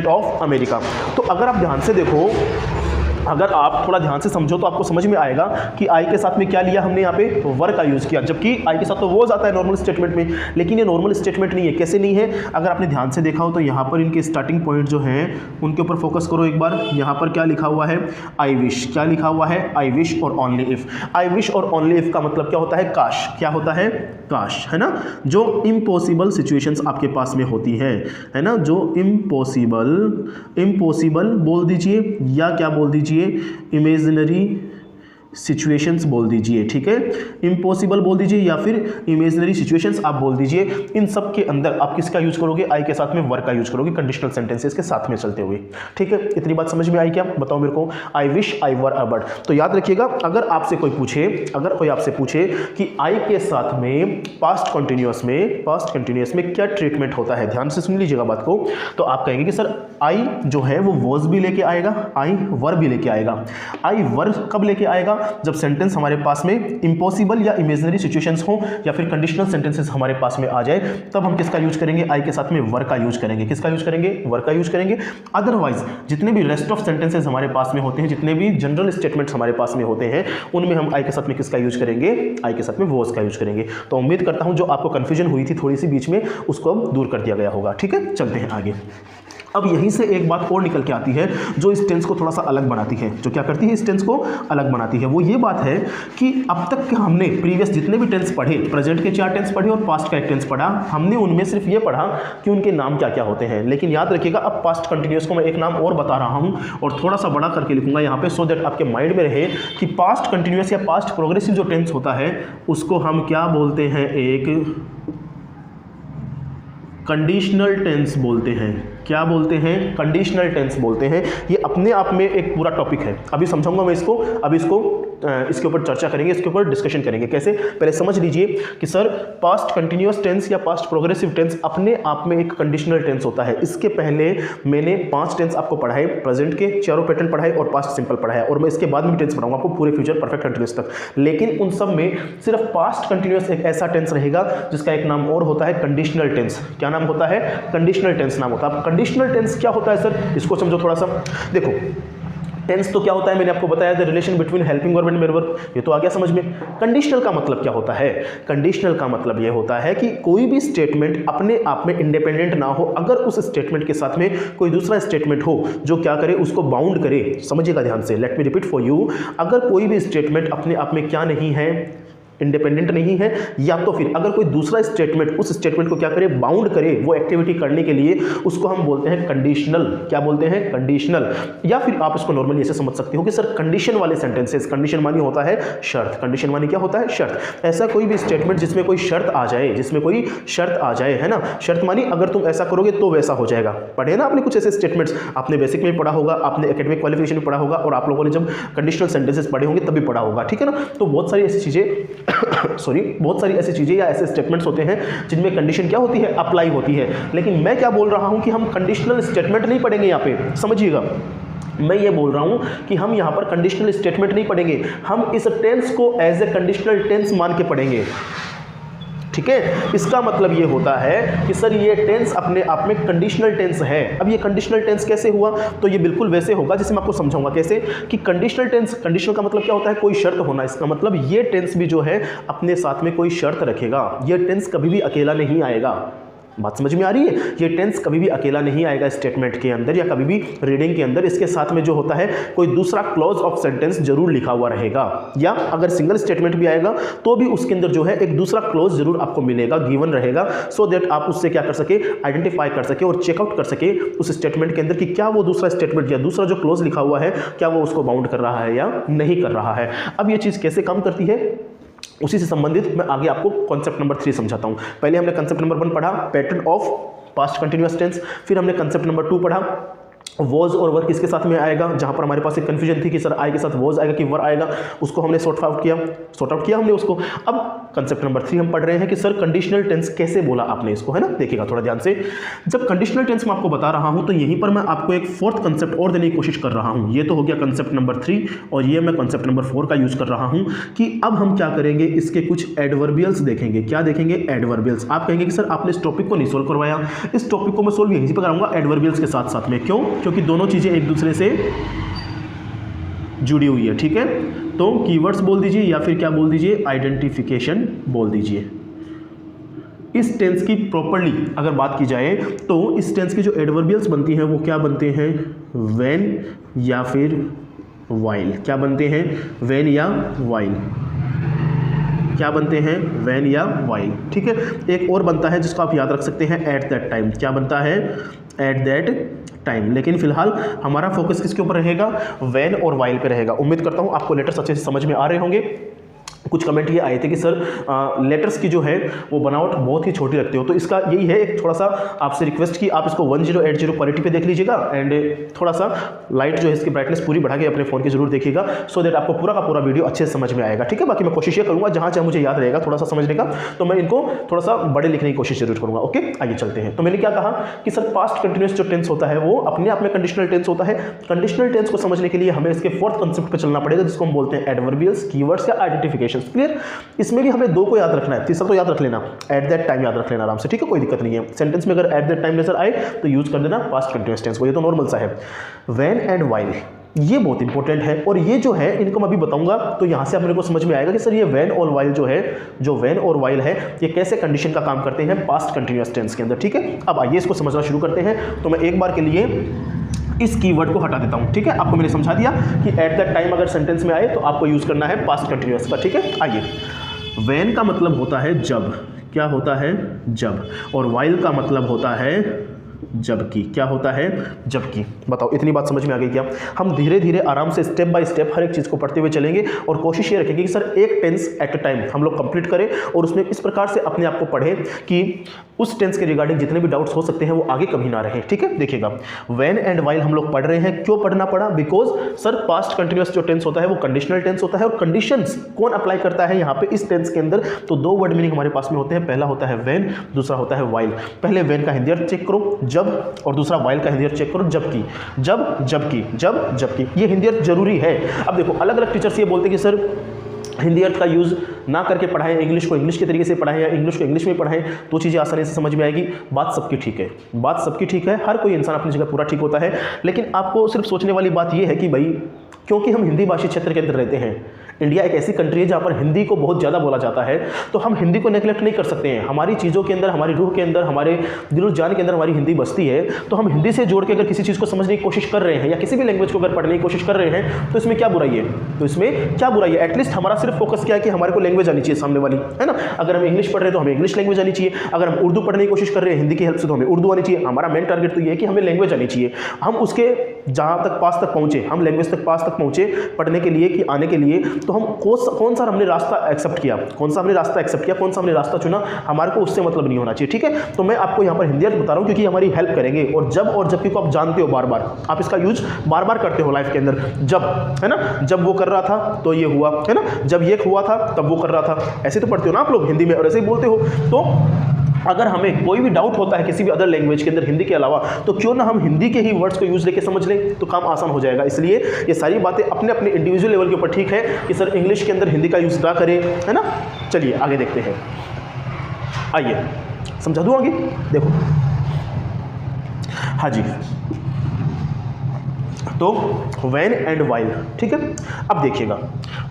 ऑफ अमेरिका। तो अगर आप ध्यान से देखो, अगर आप थोड़ा ध्यान से समझो तो आपको समझ में आएगा कि आई के साथ में क्या लिया हमने, यहाँ पे वर्ब का यूज किया, जबकि आई के साथ तो वो आता है नॉर्मल स्टेटमेंट में, लेकिन ये नॉर्मल स्टेटमेंट नहीं है। कैसे नहीं है, अगर आपने ध्यान से देखा हो तो यहाँ पर इनके स्टार्टिंग पॉइंट जो है उनके ऊपर फोकस करो एक बार। यहाँ पर क्या लिखा हुआ है, आई विश, क्या लिखा हुआ है, आई विश और ओनली इफ। आई विश और ओनली इफ का मतलब क्या होता है, काश। क्या होता है, काश, है ना। जो इम्पॉसिबल सिचुएशंस आपके पास में होती है ना, जो इम्पॉसिबल बोल दीजिए या क्या बोल दीजिए, सिचुएशंस बोल दीजिए, ठीक है, इम्पॉसिबल बोल दीजिए या फिर इमेजिनरी सिचुएशंस आप बोल दीजिए। इन सब के अंदर आप किसका यूज करोगे? आई के साथ में वर का यूज करोगे, कंडीशनल सेंटेंसेस के साथ में चलते हुए, ठीक है। इतनी बात समझ में आई क्या? बताओ मेरे को। I wish I were a bird. तो याद रखिएगा, अगर आपसे कोई पूछे कि आई के साथ में पास्ट कंटिन्यूअस में क्या ट्रीटमेंट होता है, ध्यान से सुन लीजिएगा बात को, तो आप कहेंगे कि सर आई जो है वो वॉज भी लेके आएगा, आई वर भी लेके आएगा। आई वर कब लेके आएगा? जब सेंटेंस हमारे पास में इम्पॉसिबल या इमेजिनरी सिचुएशंस हो या फिर कंडीशनल सेंटेंसेस हमारे पास में आ जाए, तब हम किसका यूज करेंगे? आई के साथ में वर का यूज करेंगे। किसका यूज करेंगे? वर का यूज करेंगे। अदरवाइज जितने भी रेस्ट ऑफ सेंटेंसेस हमारे पास में होते हैं, जितने भी जनरल स्टेटमेंट्स हमारे पास में होते हैं, उनमें हम आई के साथ में किसका यूज करेंगे? आई के साथ में वॉज का यूज करेंगे। तो उम्मीद करता हूं जो आपको कंफ्यूजन हुई थी थोड़ी सी बीच में, उसको अब दूर कर दिया गया होगा, ठीक है। चलते हैं आगे। अब यहीं से एक बात और निकल के आती है जो इस टेंस को थोड़ा सा अलग बनाती है। जो क्या करती है? इस टेंस को अलग बनाती है। वो ये बात है कि अब तक के हमने प्रीवियस जितने भी टेंस पढ़े, प्रेजेंट के 4 टेंस पढ़े और पास्ट का 1 टेंस पढ़ा, हमने उनमें सिर्फ ये पढ़ा कि उनके नाम क्या क्या होते हैं। लेकिन याद रखिएगा, अब पास्ट कंटिन्यूअस को मैं एक नाम और बता रहा हूँ और थोड़ा सा बड़ा करके लिखूंगा यहाँ पे, सो दैट आपके माइंड में रहे कि पास्ट कंटिन्यूअस या पास्ट प्रोग्रेसिव जो टेंस होता है उसको हम क्या बोलते हैं? एक कंडीशनल टेंस बोलते हैं। क्या बोलते हैं? कंडीशनल टेंस बोलते हैं। ये अपने आप में एक पूरा टॉपिक है, अभी समझाऊंगा मैं इसको। अभी इसके ऊपर चर्चा करेंगे, इसके ऊपर डिस्कशन करेंगे। कैसे? पहले समझ लीजिए कि सर पास्ट कंटिन्यूअस टेंस या पास्ट प्रोग्रेसिव टेंस अपने आप में एक कंडीशनल टेंस होता है। इसके पहले मैंने 5 टेंस आपको पढ़ाए, प्रेजेंट के 4 पैटर्न पढ़ाए और पास्ट सिंपल पढ़ाया, और मैं इसके बाद में टेंस पढ़ाऊंगा आपको पूरे फ्यूचर परफेक्ट कंटिन्यूअस तक। लेकिन उन सब में सिर्फ पास्ट कंटिन्यूअस एक ऐसा टेंस रहेगा जिसका एक नाम और होता है कंडीशनल टेंस। क्या नाम होता है? कंडीशनल टेंस नाम होता है। कंडीशनल टेंस क्या होता है सर? इसको समझो थोड़ा सा। देखो, टेंस तो क्या होता है, मैंने आपको बताया, the relation between helping verb and main verb, ये तो आ गया समझ में। कंडीशनल का मतलब क्या होता है? कंडीशनल का मतलब ये होता है कि कोई भी स्टेटमेंट अपने आप में इंडिपेंडेंट ना हो, अगर उस स्टेटमेंट के साथ में कोई दूसरा स्टेटमेंट हो जो क्या करे, उसको बाउंड करे। समझिएगा ध्यान से, let me repeat for you. अगर कोई भी स्टेटमेंट अपने आप में क्या नहीं है, इंडिपेंडेंट नहीं है, या तो फिर अगर कोई दूसरा स्टेटमेंट उस स्टेटमेंट को क्या करे, बाउंड करे वो एक्टिविटी करने के लिए, उसको हम बोलते हैं कंडीशनल। क्या बोलते हैं? कंडीशनल। या फिर आप इसको नॉर्मली ऐसे समझ सकते हो कि सर कंडीशन वाले सेंटेंसेस, कंडीशन मानी होता है शर्त। कंडीशन मानी क्या होता है? शर्त। ऐसा कोई भी स्टेटमेंट जिसमें कोई शर्त आ जाए, है ना। शर्त मानी अगर तुम ऐसा करोगे तो वैसा हो जाएगा। पढ़े ना आपने कुछ ऐसे स्टेटमेंट्स, आपने बेसिक में पढ़ा होगा, आपने एकेडमिक क्वालिफिकेशन में पढ़ा होगा, और आप लोगों ने जब कंडीशनल सेंटेंसेस पढ़े होंगे तभी पढ़ा होगा, ठीक है ना। तो बहुत सारी ऐसी चीजें बहुत सारी ऐसी चीजें या ऐसे स्टेटमेंट्स होते हैं जिनमें कंडीशन क्या होती है? अप्लाई होती है। लेकिन मैं क्या बोल रहा हूं कि हम कंडीशनल स्टेटमेंट नहीं पढ़ेंगे यहाँ पे, समझिएगा। मैं ये बोल रहा हूं कि हम यहां पर कंडीशनल स्टेटमेंट नहीं पढ़ेंगे, हम इस टेंस को एज ए कंडीशनल टेंस मान के पढ़ेंगे, ठीक है। इसका मतलब ये होता है कि सर ये टेंस अपने आप में कंडीशनल टेंस है। अब ये कंडीशनल टेंस कैसे हुआ? तो ये बिल्कुल वैसे होगा जैसे मैं आपको समझाऊंगा कैसे, कि कंडीशनल टेंस, कंडीशनल का मतलब क्या होता है? कोई शर्त होना। इसका मतलब ये टेंस भी जो है अपने साथ में कोई शर्त रखेगा। ये टेंस कभी भी अकेला नहीं आएगा। बात समझ में आ रही है? ये टेंस कभी भी अकेला नहीं आएगा स्टेटमेंट के अंदर या कभी भी रीडिंग के अंदर। इसके साथ में जो होता है कोई दूसरा क्लॉज ऑफ सेंटेंस जरूर लिखा हुआ रहेगा, या अगर सिंगल स्टेटमेंट भी आएगा तो भी उसके अंदर जो है एक दूसरा क्लॉज जरूर आपको मिलेगा, गिवन रहेगा, सो दैट आप उससे क्या कर सके, आइडेंटिफाई कर सके और चेकआउट कर सके उस स्टेटमेंट के अंदर कि क्या वो दूसरा स्टेटमेंट या दूसरा जो क्लॉज लिखा हुआ है क्या वो उसको बाउंड कर रहा है या नहीं कर रहा है। अब ये चीज़ कैसे काम करती है, उसी से संबंधित मैं आगे आपको कॉन्सेप्ट नंबर 3 समझाता हूं। पहले हमने कॉन्सेप्ट नंबर 1 पढ़ा, pattern of past continuous tense. फिर हमने कॉन्सेप्ट नंबर 2 पढ़ा, वॉज और वर किसके साथ में आएगा, जहां पर हमारे पास एक कंफ्यूजन थी कि सर आई के साथ वॉज आएगा कि वर आएगा, उसको हमने सॉर्ट आउट किया हमने उसको। अब कंसेप्ट नंबर 3 हम पढ़ रहे हैं कि सर कंडीशनल टेंस कैसे बोला आपने इसको, है ना। देखिएगा थोड़ा ध्यान से, जब कंडीशनल टेंस मैं आपको बता रहा हूं तो यहीं पर मैं आपको एक 4th कंसेप्ट और देने की कोशिश कर रहा हूं। ये तो हो गया कंसेप्ट नंबर 3 और ये मैं कंसेप्ट नंबर 4 का यूज कर रहा हूं कि अब हम क्या करेंगे, इसके कुछ एडवर्बियल्स देखेंगे। क्या देखेंगे? एडवर्बियल्स। आप कहेंगे कि सर आपने इस टॉपिक को नहीं सोल्व करवाया, इस टॉपिक को मैं सोल्व यहीं पर कराऊंगा एडवर्बियल्स के साथ साथ में। क्यों? क्योंकि दोनों चीजें एक दूसरे से जुड़ी हुई है, ठीक है। तो कीवर्ड्स बोल दीजिए या फिर क्या बोल दीजिए, आइडेंटिफिकेशन बोल दीजिए। इस टेंस की प्रॉपर्ली अगर बात की जाए तो इस टेंस की जो एडवर्बियल्स बनती हैं वो क्या बनते हैं, व्हेन या फिर व्हाइल। क्या बनते हैं? व्हेन या व्हाइल। क्या बनते हैं? व्हेन या व्हाइल, ठीक है। एक और बनता है जिसको आप याद रख सकते हैं, एट दैट टाइम। क्या बनता है? एट दैट टाइम, लेकिन फिलहाल हमारा फोकस किसके ऊपर रहेगा, व्हेन और व्हाइल पे रहेगा। उम्मीद करता हूँ आपको लेटर्स अच्छे से समझ में आ रहे होंगे। कुछ कमेंट ये आए थे कि सर लेटर्स की जो है वो बनावट बहुत ही छोटी रखते हो, तो इसका यही है एक थोड़ा सा आपसे रिक्वेस्ट कि आप इसको 1080 क्वालिटी पे देख लीजिएगा एंड थोड़ा सा लाइट जो है इसकी ब्राइटनेस पूरी बढ़ा के अपने फोन की जरूर देखिएगा, सो दैट आपको पूरा का पूरा वीडियो अच्छे से समझ में आएगा, ठीक है। बाकी मैं कोशिश ये करूँगा जहाँ जहाँ मुझे याद रहेगा थोड़ा सा समझने का, तो मैं इनको थोड़ा सा बड़े लिखने की कोशिश जरूर करूँगा। ओके, आइए चलते हैं। तो मैंने क्या कहा कि सर पास्ट कंटिन्यूअस जो टेंस होता है वो अपने आप में कंडीशनल टेंस होता है। कंडीशनल टेंस को समझने के लिए हमें इसके फोर्थ कंसेप्ट पे चलना पड़ेगा, जिसको हम बोलते हैं एडवर्बियल्स, कीवर्ड्स या आइडेंटिफिकेशंस। क्लियर? इसमें भी हमें दो को याद रखना है, तीसरा तो याद रख लेना, एट दैट टाइम याद रख लेना आराम से, ठीक है, कोई दिक्कत नहीं है। सेंटेंस में अगर एट दैट टाइम नजर आए तो यूज कर देना पास्ट कंटिन्यूअस टेंस को, ये तो नॉर्मल सा है। व्हेन एंड व्हाइल ये बहुत इंपॉर्टेंट है, और ये जो है इनको मैं अभी बताऊंगा, तो यहां से अपने को समझ में आएगा कि सर ये व्हेन और व्हाइल जो है, जो व्हेन और व्हाइल है, ये कैसे कंडीशन का काम करते हैं पास्ट कंटिन्यूअस टेंस के अंदर, ठीक है। अब आइए इसको समझना शुरू करते हैं। तो मैं एक बार के लिए इस कीवर्ड को हटा देता हूं, ठीक है। आपको मैंने समझा दिया कि एट दैट टाइम अगर सेंटेंस में आए तो आपको यूज करना है पास्ट कंटिन्यूअस का, ठीक है। आइए, व्हेन का मतलब होता है जब, क्या होता है, जब, और व्हाइल का मतलब होता है जबकि, क्या होता है, जबकि। बताओ इतनी बात समझ में आ गई क्या? हम धीरे धीरे आराम से स्टेप बाय स्टेप हर एक चीज़ को पढ़ते हुए चलेंगे और कोशिश ये रखेंगे कि सर एक टेंस एट अ टाइम हम लोग कंप्लीट करें और उसमें इस प्रकार से अपने आप को पढ़ें कि उस टेंस के रिगार्डिंग जितने भी डाउट्स हो सकते हैं वो आगे कभी ना रहे, ठीक है। देखिएगा, व्हेन एंड व्हाइल हम लोग पढ़ रहे हैं, क्यों पढ़ना पड़ा? बिकॉज सर पास्ट कंटिन्यूअस जो टेंस होता है वो कंडीशनल टेंस होता है, और कंडीशंस कौन अप्लाई करता है यहाँ पे इस टेंस के अंदर? तो दो वर्ड मीनिंग हमारे पास में होते हैं, पहला होता है व्हेन, दूसरा होता है व्हाइल। पहले व्हेन का हिंदी अर्थ चेक करो, जब, और दूसरा व्हाइल का हिंदी अर्थ चेक करो, जबकि। जब, जबकि, जब, जबकि, ये हिंदी अर्थ जरूरी है। अब देखो अलग अलग टीचर्स ये बोलते हैं कि सर हिंदी अर्थ का यूज़ ना करके पढ़ाएं, इंग्लिश को इंग्लिश के तरीके से पढ़ाएं या इंग्लिश को इंग्लिश में पढ़ाएं, तो चीज़ें आसानी से समझ में आएगी। बात सबकी ठीक है, बात सबकी ठीक है, हर कोई इंसान अपनी जगह पूरा ठीक होता है, लेकिन आपको सिर्फ सोचने वाली बात यह है कि भाई क्योंकि हम हिंदी भाषी क्षेत्र के अंदर रहते हैं, इंडिया एक ऐसी कंट्री है जहाँ पर हिंदी को बहुत ज़्यादा बोला जाता है, तो हम हिंदी को नेगलेक्ट नहीं कर सकते हैं। हमारी चीज़ों के अंदर, हमारी रूह के अंदर, हमारे दिल जान के अंदर हमारी हिंदी बसती है, तो हम हिंदी से जोड़ के अगर किसी चीज़ को समझने की कोशिश कर रहे हैं या किसी भी लैंग्वेज को अगर पढ़ने की कोशिश कर रहे हैं, तो इसमें क्या बुराई है? तो इसमें क्या बुराई है? एटलीस्ट हमारा सिर्फ फोकस क्या है कि हमारे को लैंग्वेज आनी चाहिए सामने वाली, है ना। अगर हम इंग्लिश पढ़ रहे हैं तो हमें इंग्लिश लैंग्वेज आनी चाहिए, अगर हम उर्दू पढ़ने की कोशिश कर रहे हैं हिंदी की हेल्प से तो हमें उर्दू आनी चाहिए। हमारा मेन टारगेट तो ये है कि हमें लैंग्वेज आनी चाहिए। हम उसके जहाँ तक पास तक पहुँचे, हम लैंग्वेज तक पास तक पहुँचे पढ़ने के लिए, कि आने के लिए, तो हम कौन सा हमने रास्ता एक्सेप्ट किया, कौन सा हमने रास्ता एक्सेप्ट किया, कौन सा हमने रास्ता चुना, हमारे को उससे मतलब नहीं होना चाहिए, ठीक है। तो मैं आपको यहाँ पर हिंदी अर्थ बता रहा हूँ क्योंकि हमारी हेल्प करेंगे। और जब और जबकि को आप जानते हो, बार बार आप इसका यूज बार बार करते हो लाइफ के अंदर। जब, है ना, जब वो कर रहा था तो ये हुआ, है ना, जब ये हुआ था तब वो कर रहा था, ऐसे तो पढ़ते हो ना आप लोग हिंदी में और ऐसे ही बोलते हो। तो अगर हमें कोई भी डाउट होता है किसी भी अदर लैंग्वेज के अंदर हिंदी के अलावा, तो क्यों ना हम हिंदी के ही वर्ड्स को यूज लेके समझ लें, तो काम आसान हो जाएगा। इसलिए ये सारी बातें अपने अपने इंडिविजुअल लेवल के ऊपर ठीक है कि सर इंग्लिश के अंदर हिंदी का यूज ना करें, है ना। चलिए आगे देखते हैं, आइए समझा दूं आगे। देखो, हाँ जी, तो व्हेन एंड व्हाइल, ठीक है। अब देखिएगा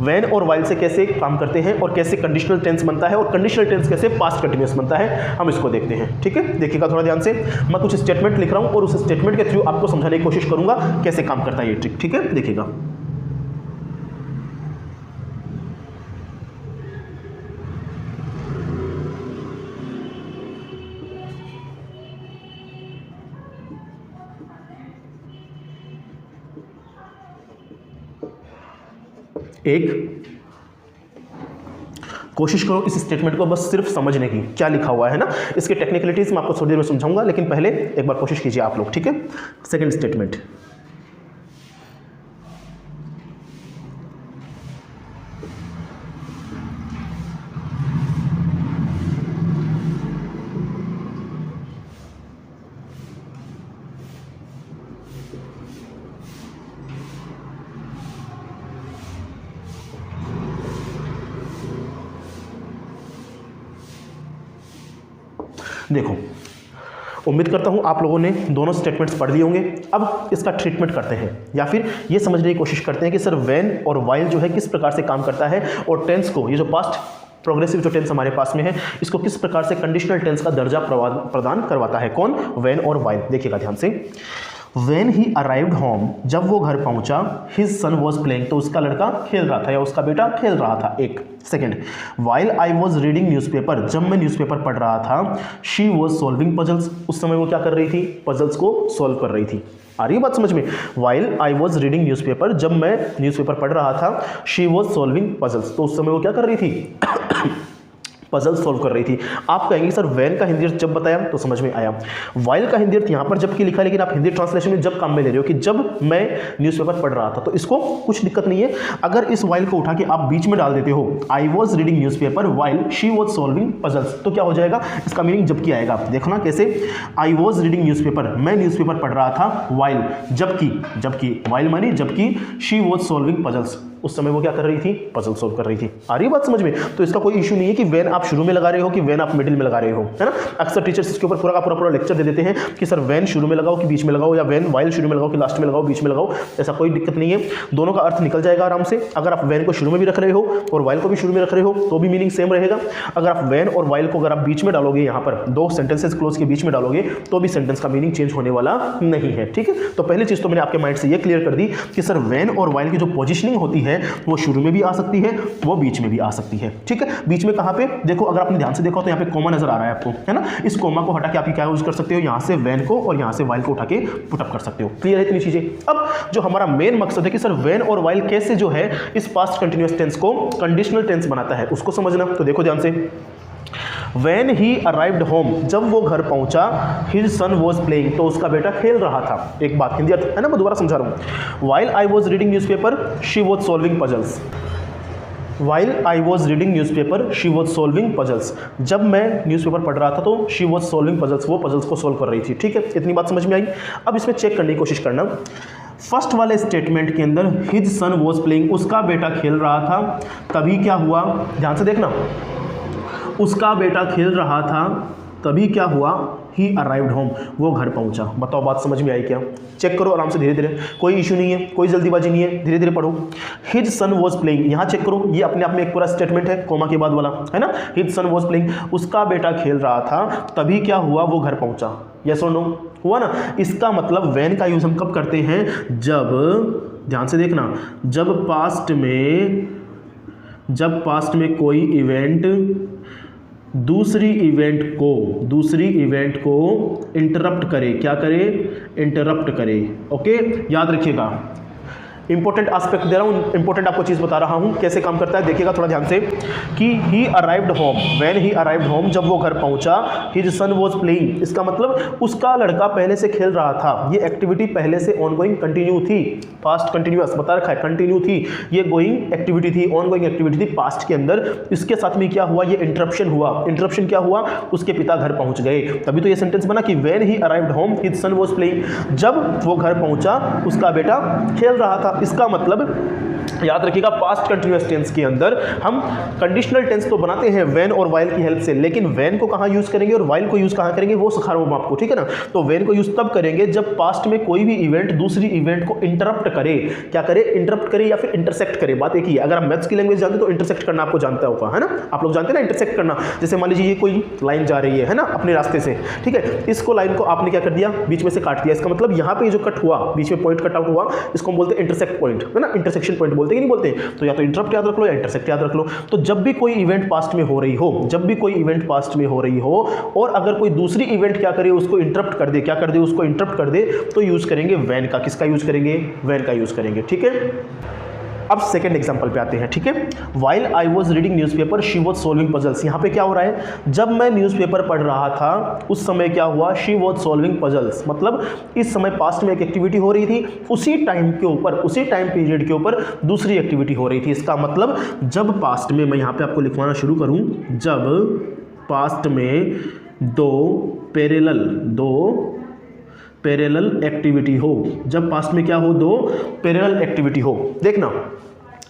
व्हेन और व्हाइल से कैसे काम करते हैं और कैसे कंडीशनल टेंस बनता है और कंडीशनल टेंस कैसे पास्ट कंटिन्यूअस बनता है, हम इसको देखते हैं, ठीक है। देखिएगा थोड़ा ध्यान से, मैं कुछ स्टेटमेंट लिख रहा हूं और उस स्टेटमेंट के थ्रू आपको समझाने की कोशिश करूंगा कैसे काम करता है ये ट्रिक, ठीक है। देखिएगा, एक कोशिश करो इस स्टेटमेंट को बस सिर्फ समझने की, क्या लिखा हुआ है ना। इसके टेक्निकलिटीज मैं आपको थोड़ी देर में समझाऊंगा, लेकिन पहले एक बार कोशिश कीजिए आप लोग, ठीक है। सेकंड स्टेटमेंट, देखो उम्मीद करता हूं आप लोगों ने दोनों स्टेटमेंट्स पढ़ लिए होंगे। अब इसका ट्रीटमेंट करते हैं या फिर ये समझने की कोशिश करते हैं कि सर व्हेन और व्हाइल जो है किस प्रकार से काम करता है और टेंस को, ये जो पास्ट प्रोग्रेसिव जो टेंस हमारे पास में है, इसको किस प्रकार से कंडीशनल टेंस का दर्जा प्रदान करवाता है। कौन? व्हेन और व्हाइल। देखिएगा ध्यान से, When he arrived home, जब वो घर पहुंचा, his son was playing, तो उसका लड़का खेल रहा था या उसका बेटा खेल रहा था। एक second, while I was reading newspaper, जब मैं न्यूज़पेपर पढ़ रहा था, she was solving puzzles, उस समय वो क्या कर रही थी, पजल्स को सॉल्व कर रही थी। आ रही है बात समझ में? while I was reading newspaper, जब मैं न्यूज़पेपर पढ़ रहा था, she was solving puzzles, तो उस समय वो क्या कर रही थी, पजल सॉल्व कर रही थी। आप कहेंगे सर वैन का हिंदी अर्थ जब बताया तो समझ में आया, वाइल का हिंदी अर्थ यहाँ पर जब की लिखा, लेकिन आप हिंदी ट्रांसलेशन में जब काम में ले रहे हो कि जब मैं न्यूज़पेपर पढ़ रहा था, तो इसको कुछ दिक्कत नहीं है। अगर इस वाइल को उठा के आप बीच में डाल देते हो, I was reading newspaper while she was solving puzzles, तो क्या हो जाएगा, इसका मीनिंग जबकि आएगा। देखो ना कैसे, आई वॉज रीडिंग न्यूज़पेपर, मैं न्यूज़पेपर पढ़ रहा था, वाइल जबकि वाइल मानी जबकि शी वॉज सॉल्विंग पजल्स, उस समय वो क्या कर रही थी, पजल सॉल्व कर रही थी। आ रही है बात समझ में? तो इसका कोई इशू नहीं है कि वैन आप शुरू में लगा रहे हो कि वैन आप मिडिल में लगा रहे हो, है ना। अक्सर टीचर्स इसके ऊपर पूरा का पूरा लेक्चर दे देते हैं कि सर वैन शुरू में लगाओ कि बीच में लगाओ, या वैन वाइल शुरू में लगाओ कि लास्ट में लगाओ, बीच में लगाओ, ऐसा कोई दिक्कत नहीं है। दोनों का अर्थ निकल जाएगा आराम से। अगर आप वैन को शुरू में भी रख रहे हो और वाइल को भी शुरू में रख रहे हो तो भी मीनिंग सेम रहेगा। अगर आप वैन और वाइल को अगर आप बीच में डालोगे, यहाँ पर दो सेंटेंसेस क्लोज के बीच में डालोगे, तो भी सेंटेंस का मीनिंग चेंज होने वाला नहीं है। ठीक है, तो पहली चीज तो मैंने आपके माइंड से ये क्लियर कर दी कि सर वैन और वाइल की जो पोजिशनिंग होती है वो शुरू में भी आ सकती है, वो बीच में भी आ सकती है। ठीक है, बीच में कहां पे देखो, अगर आपने ध्यान से देखो तो यहाँ पे कोमा नजर आ रहा है आपको, है ना। इस कोमा को हटा के आप क्या यूज कर सकते हो, यहां से वैन को और यहां से वाइल को उठा के पुट अप कर सकते हो। क्लियर है इतनी चीजें? अब जो हमारा मेन मकसद है कि सर वैन और वाइल कैसे जो है इस पास्ट कंटिन्यूअस टेंस को कंडीशनल टेंस बनाता है, उसको समझना। तो देखो ध्यान से, When he arrived home, जब वो घर पहुंचा, his son was playing, तो उसका बेटा खेल रहा था। एक बात हिंदी अर्थ है ना, मैं दोबारा समझा रहा हूं। While I was reading newspaper, she was solving puzzles. While I was reading newspaper, she was solving puzzles. जब मैं न्यूज़पेपर पढ़ रहा था तो she was solving puzzles, वो पजल्स को सॉल्व कर रही थी। ठीक है, इतनी बात समझ में आई। अब इसमें चेक करने की कोशिश करना, फर्स्ट वाले स्टेटमेंट के अंदर his son was playing, उसका बेटा खेल रहा था, तभी क्या हुआ, ध्यान से देखना, उसका बेटा खेल रहा था, तभी क्या हुआ, ही अराइव्ड होम, वो घर पहुंचा। बताओ बात समझ में आई क्या? चेक करो आराम से, धीरे धीरे, कोई इशू नहीं है, कोई जल्दीबाजी नहीं है, धीरे धीरे पढ़ो। हिज सन वॉज प्लेइंग, यहाँ चेक करो, ये अपने आप में एक पूरा स्टेटमेंट है, कोमा के बाद वाला, है ना। हिज सन वॉज प्लेइंग, उसका बेटा खेल रहा था, तभी क्या हुआ, वो घर पहुंचा। यस और नो? हुआ ना। इसका मतलब वैन का यूज हम कब करते हैं, जब, ध्यान से देखना, जब पास्ट में कोई इवेंट दूसरी इवेंट को इंटरप्ट करे, क्या करे, इंटरप्ट करे। ओके, याद रखिएगा, इंपॉर्टेंट एस्पेक्ट दे रहा हूँ, इंपॉर्टेंट आपको चीज़ बता रहा हूँ कैसे काम करता है। देखिएगा थोड़ा ध्यान से कि ही arrived home, when he arrived home, जब वो घर पहुंचा, हिज सन वॉज प्लेइंग, इसका मतलब उसका लड़का पहले से खेल रहा था। ये एक्टिविटी पहले से ऑनगोइंग कंटिन्यू थी, पास्ट कंटिन्यूअस बता रखा है, कंटिन्यू थी, ये गोइंग एक्टिविटी थी, ऑनगोइंग एक्टिविटी थी पास्ट के अंदर। इसके साथ में क्या हुआ, ये इंटरप्शन हुआ। इंटरप्शन क्या हुआ, उसके पिता घर पहुंच गए, तभी तो ये सेंटेंस बना कि when he arrived home his son was playing, जब वो घर पहुंचा उसका बेटा खेल रहा था। इसका मतलब याद रखिएगा, पास्ट कंटिन्यूअस टेंस के अंदर हम कंडीशनल टेंस तो बनाते हैं व्हेन और वाइल की हेल्प से, लेकिन व्हेन को कहां यूज करेंगे और वाइल को यूज कहां करेंगे वो सिखा रहा हूं आपको। ठीक है ना। तो व्हेन को यूज तब करेंगे जब पास्ट में कोई भी इवेंट दूसरी इवेंट को इंटरप्ट करे, क्या करे, इंटरप्ट करे या फिर इंटरसेक्ट करे। बात एक ही है। अगर आप मैथ्स की लैंग्वेज जानते तो इंटरसेक्ट करना आपको जानता होगा, है ना। आप लोग जानते हैं ना इंटरसेक्ट करना। जैसे मान लीजिए ये कोई लाइन जा रही है ना अपने रास्ते से, ठीक है, इसको लाइन को आपने क्या कर दिया, बीच में से काट दिया। इसका मतलब यहाँ पे जो कट हुआ, बीच में पॉइंट कट आउट हुआ, इसको हम बोलते हैं इंटरसेक्ट पॉइंट, है ना। इंटरसेक्शन पॉइंट बोलते हैं कि नहीं बोलते? तो या तो इंटरप्ट याद रख लो या इंटरसेक्ट याद रख लो। तो जब भी कोई इवेंट पास्ट में हो रही हो, और अगर कोई दूसरी इवेंट क्या करे, उसको इंटरप्ट कर दे, क्या कर दे, उसको इंटरप्ट कर दे, तो यूज करेंगे व्हेन का। किसका यूज करेंगे, व्हेन का यूज करेंगे। ठीक है। अब सेकंड एग्जांपल पे आते हैं। ठीक है, while I was reading newspaper she was solving puzzles. यहाँ पे क्या हो रहा है, जब मैं न्यूज़पेपर पढ़ रहा था उस समय क्या हुआ, शी वॉज सॉल्विंग पजल्स, मतलब इस समय पास्ट में एक एक्टिविटी हो रही थी, उसी टाइम पीरियड के ऊपर दूसरी एक्टिविटी हो रही थी। इसका मतलब जब पास्ट में, मैं यहाँ पे आपको लिखवाना शुरू करूँ, जब पास्ट में दो पैरेलल एक्टिविटी हो, जब पास्ट में क्या हो, दो पैरेलल एक्टिविटी हो। देखना,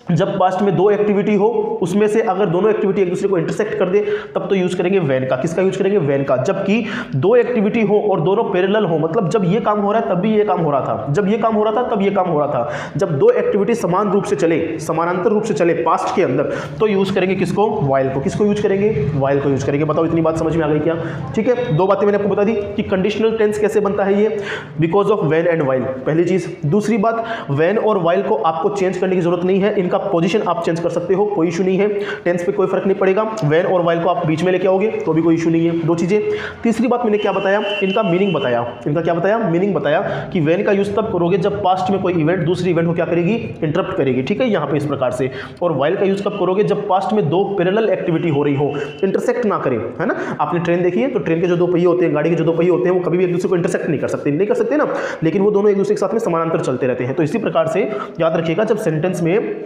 जब पास्ट में दो एक्टिविटी हो, उसमें से अगर दोनों एक्टिविटी एक दूसरे को इंटरसेक्ट कर दे तब तो यूज करेंगे व्हेन का। किसका यूज करेंगे? व्हेन का। जबकि दो एक्टिविटी हो और दोनों पैरेलल हो, मतलब जब ये काम हो रहा है तब भी ये काम हो रहा था, जब ये काम हो रहा था तब ये काम हो रहा था, जब दो एक्टिविटी समान रूप से चले, समानांतर रूप से चले पास्ट के अंदर, तो यूज करेंगे किसको? व्हाइल को। किसको यूज करेंगे? व्हाइल को यूज करेंगे। बताओ इतनी बात समझ में आ गई क्या? ठीक है, दो बातें मैंने आपको बता दी कि कंडीशनल टेंस कैसे बनता है ये, because of when and while, पहली चीज। दूसरी बात, व्हेन और व्हाइल को आपको चेंज करने की जरूरत नहीं है, इनका पोजीशन आप कर सकते हो, कोई इशू नहीं है, टेंस पे कोई फर्क नहीं पड़ेगा। व्हेन और व्हाइल को आप बीच में लेके आओगे तो भी कोई इशू नहीं है। दो चीजें। तीसरी बात मैंने क्या बताया? इनका मीनिंग बताया। इनका क्या बताया? मीनिंग बताया कि व्हेन का यूज तब करोगे जब पास्ट में कोई इवेंट दूसरी इवेंट को क्या करेगी? इंटरप्ट करेगी। ठीक है, यहां पे इस प्रकार से। और व्हाइल का यूज कब करोगे? जब पास्ट में दो पैरेलल एक्टिविटी हो रही हो, इंटरसेक्ट ना करे, है ना। आपने ट्रेन देखी है तो ट्रेन के जो दो पहिए होते हैं, गाड़ी के जो दो पहिए होते हैं, वो कभी भी एक दूसरे को इंटरसेक्ट नहीं कर सकते ना, लेकिन वो दोनों एक दूसरे के साथ में समानांतर चलते रहते हैं। तो इसी प्रकार से याद रखिएगा, जब सेंटेंस में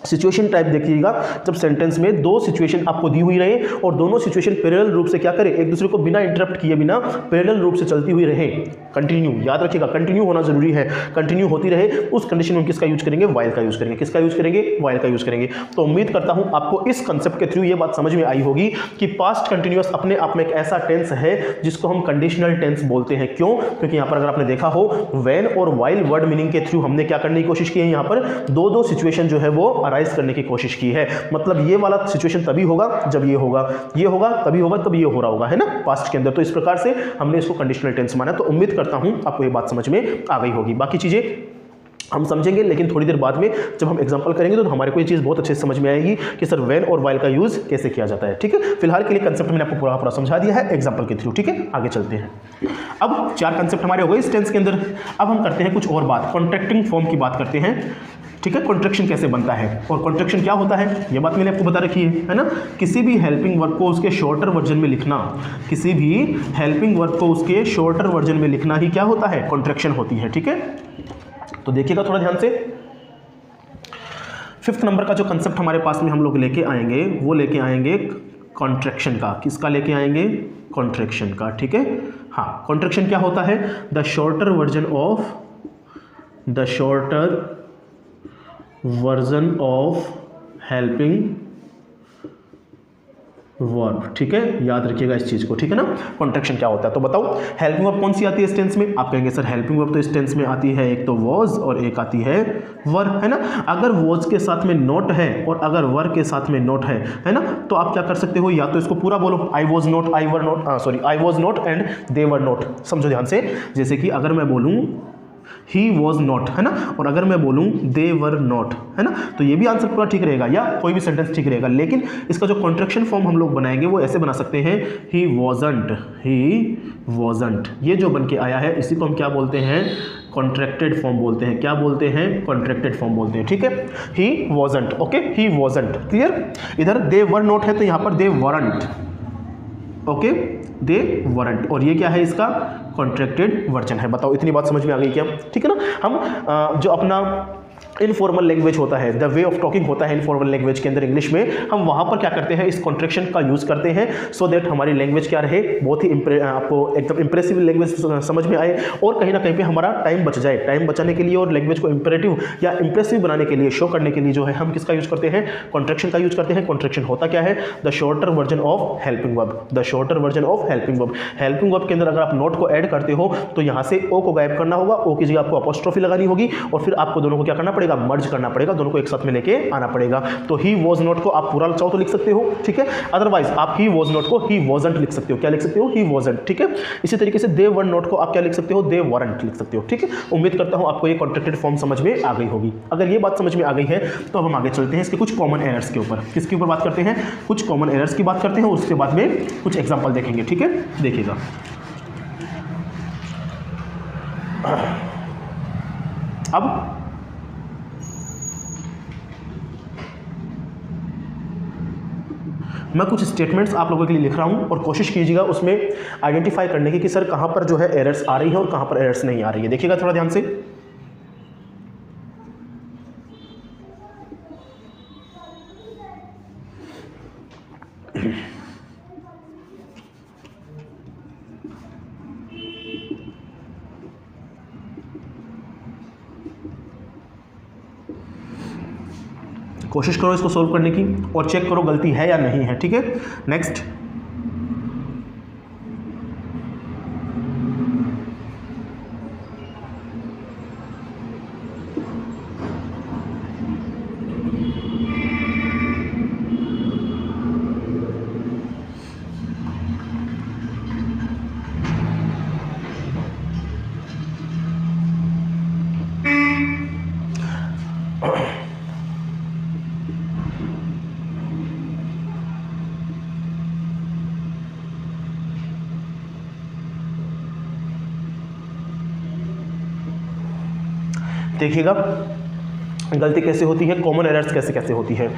सिचुएशन टाइप देखिएगा, जब सेंटेंस में दो सिचुएशन आपको दी हुई रहे और दोनों सिचुएशन पैरेलल रूप से क्या करे? एक दूसरे को बिना इंटरप्ट किए, बिना पैरेलल रूप से चलती हुई रहे, कंटिन्यू, याद रखिएगा कंटिन्यू होना जरूरी है, कंटिन्यू होती रहे, उस कंडीशन में किसका यूज करेंगे? व्हाइल का यूज करेंगे। किसका यूज करेंगे? व्हाइल का यूज करेंगे। तो उम्मीद करता हूं आपको इस कंसेप्ट के थ्रू ये बात समझ में आई होगी कि पास्ट कंटिन्यूअस अपने आप में एक ऐसा टेंस है जिसको हम कंडीशनल टेंस बोलते हैं। क्यों? क्योंकि यहां पर अगर आपने देखा हो, व्हेन और व्हाइल वर्ड मीनिंग के थ्रू हमने क्या करने की कोशिश की है? यहां पर दो सिचुएशन जो है वो अराइज करने की कोशिश की है। मतलब ये वाला सिचुएशन तभी होगा जब ये होगा, ये होगा तभी होगा तब ये हो रहा होगा, है ना, पास्ट के अंदर। तो इस प्रकार से हमने इसको कंडीशनल टेंस माना। तो उम्मीद करता हूं आपको ये बात समझ में आ गई होगी। बाकी चीजें हम समझेंगे, लेकिन थोड़ी देर बाद में जब हम एग्जांपल करेंगे तो हमारे को ये चीज़ बहुत अच्छे से समझ में आएगी कि सर व्हेन और व्हाइल का यूज़ कैसे किया जाता है। ठीक है, फिलहाल के लिए कंसेप्ट मैंने आपको पूरा समझा दिया है एग्जांपल के थ्रू। ठीक है, आगे चलते हैं। अब चार कंसेप्ट हमारे हो गए इस टेंस के अंदर। अब हम करते हैं कुछ और बात, कॉन्ट्रैक्टिंग फॉर्म की बात करते हैं। ठीक है, कॉन्ट्रैक्शन कैसे बनता है और कॉन्ट्रैक्शन क्या होता है, ये बात मैंने आपको बता रखी है ना। किसी भी हेल्पिंग वर्ब को उसके शॉर्टर वर्जन में लिखना, किसी भी हेल्पिंग वर्ब को उसके शॉर्टर वर्जन में लिखना ही क्या होता है? कॉन्ट्रैक्शन होती है। ठीक है, तो देखिएगा थोड़ा ध्यान से। 5th नंबर का जो कंसेप्ट हमारे पास में हम लोग लेके आएंगे, वो लेके आएंगे कॉन्ट्रैक्शन का। किसका लेके आएंगे? कॉन्ट्रैक्शन का। ठीक है, हाँ, कॉन्ट्रैक्शन क्या होता है? The shorter version of helping verb. ठीक है, याद रखिएगा इस चीज को। ठीक है ना, कॉन्ट्रैक्शन क्या होता है? तो बताओ हेल्पिंग वर्ब कौन सी आती है इस टेंस में? आप कहेंगे सर हेल्पिंग वर्ब तो इस टेंस में आती है, एक तो वॉज और एक आती है वर, है ना। अगर वॉज के साथ में नॉट है और अगर वर के साथ में नॉट है ना, तो आप क्या कर सकते हो? या तो इसको पूरा बोलो, I was not, I was not and they were not. समझो ध्यान से, जैसे कि अगर मैं बोलूं ही वॉज नॉट, है ना, और अगर मैं बोलूं दे वर नॉट, है ना, तो ये भी आंसर पूरा ठीक रहेगा या कोई भी सेंटेंस ठीक रहेगा। लेकिन इसका जो कॉन्ट्रैक्शन फॉर्म हम लोग बनाएंगे वो ऐसे बना सकते हैं, ही वॉजंट। ये जो बन के आया है इसी को हम क्या बोलते हैं? कॉन्ट्रैक्टेड फॉर्म बोलते हैं। क्या बोलते हैं? कॉन्ट्रैक्टेड फॉर्म बोलते हैं। ठीक है, ही वॉजंट। ओके, ही वॉजंट, क्लियर। इधर दे वर नॉट है तो यहां पर they weren't. Okay, they weren't, और ये क्या है? इसका कॉन्ट्रैक्टेड वर्जन है। बताओ इतनी बात समझ में आ गई क्या? ठीक है ना। हम जो अपना इनफॉर्मल लैंग्वेज होता है, द वे ऑफ टॉकिंग होता है इनफॉर्मल लैंग्वेज के अंदर इंग्लिश में, हम वहां पर क्या करते हैं? इस कॉन्ट्रैक्शन का यूज करते हैं सो दैट हमारी लैंग्वेज क्या रहे? बहुत ही आपको एकदम इंप्रेसिव लैंग्वेज समझ में आए और कहीं ना कहीं पे हमारा टाइम बच जाए। टाइम बचाने के लिए और लैंग्वेज को इंपरेटिव या इंप्रेसिव बनाने के लिए, शो करने के लिए जो है हम किसका यूज करते हैं? कॉन्ट्रैक्शन का यूज करते हैं। कॉन्ट्रैक्शन होता क्या है? The shorter version of helping verb. The shorter version of helping verb. Helping verb के अंदर अगर आप नॉट को ऐड करते हो तो यहां से ओ को गायब करना होगा, ओ की जगह आपको अपॉस्ट्रोफी लगानी होगी और फिर आपको दोनों को क्या करना पड़ेगा? मर्ज करना पड़ेगा, दोनों को एक साथ में लेके आना पड़ेगा। तो ही वॉज नॉट को आप पूरा चाहो तो लिख सकते हो, ठीक है। अदरवाइज आप ही वॉज नॉट को ही वॉजंट लिख सकते हो। क्या लिख सकते हो? ही वॉजंट, ठीक है। इसी तरीके से दे वर नॉट को आप क्या लिख सकते हो? दे वरंट लिख सकते हो, ठीक है। उम्मीद करता हूं आपको ये कॉन्ट्रैक्टेड फॉर्म समझ में आ गई होगी। अगर ये बात समझ में आ गई है तो अब हम आगे चलते हैं इसके कुछ कॉमन एरर्स के ऊपर। किसके ऊपर बात करते हैं? कुछ कॉमन एरर्स की बात करते हैं, उसके बाद में कुछ एग्जांपल देखेंगे, ठीक है। देखिएगा, अब मैं कुछ स्टेटमेंट्स आप लोगों के लिए लिख रहा हूं और कोशिश कीजिएगा उसमें आइडेंटिफाई करने की कि सर कहां पर जो है एरर्स आ रही है और कहां पर एरर्स नहीं आ रही है। देखिएगा थोड़ा ध्यान से। कोशिश करो इसको सोल्व करने की और चेक करो गलती है या नहीं है, ठीक है। नेक्स्ट, देखिएगा गलती कैसे होती है, कॉमन एरर्स कैसे कैसे होती है।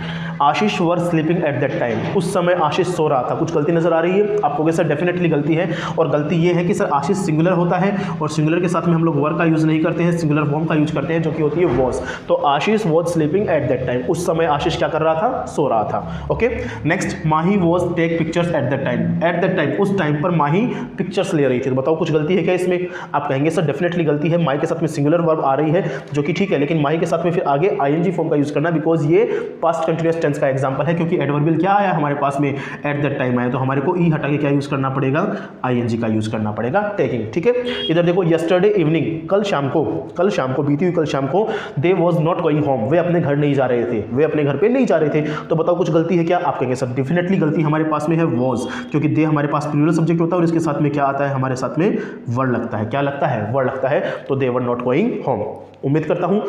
Ashish were sleeping at that time, उस समय आशीष सो रहा था। कुछ गलती नजर आ रही है आपको? सर डेफिनेटली गलती है, और गलती ये है कि सर आशीष सिंगुलर होता है और सिंगुलर के साथ में हम लोग वर का यूज़ नहीं करते हैं, सिंगुलर फॉर्म का यूज करते हैं जो कि होती है वॉज। तो Ashish was sleeping at that time, उस समय आशीष क्या कर रहा था? सो रहा था। Okay next, Mahi was take pictures at that time. At that time, उस टाइम पर माही पिक्चर्स ले रही थी। तो बताओ कुछ गलती है क्या इसमें? आप कहेंगे सर डेफिनेटली गलती है, माही के साथ में सिंगुलर वर्ब आ रही है जो कि ठीक है, लेकिन माही के साथ में फिर आगे आईएनजी फॉर्म का यूज करना, बिकॉज ये पास्ट कंटिन्यूअस टेंस का एग्जांपल है, क्योंकि एडवर्बियल क्या आया हमारे पास में? एट दैट टाइम आया, तो हमारे को ई हटा के क्या यूज करना पड़ेगा? आईएनजी का यूज करना पड़ेगा, टेकिंग, ठीक है। इधर देखो, यस्टरडे इवनिंग, कल शाम को बीती हुई कल शाम को, they was not going home, वे अपने घर नहीं जा रहे थे, वे अपने घर पे नहीं जा रहे थे। तो बताओ कुछ गलती है क्या? आप कहेंगे सर डेफिनेटली गलती हमारे पास में है वॉज, क्योंकि दे हमारे पास प्लूरल सब्जेक्ट होता है और इसके साथ में क्या आता है? हमारे साथ में वर्ड लगता है। क्या लगता है? वर्ड लगता है। तो दे वर नॉट गोइंग होम। उम्मीद करता हूं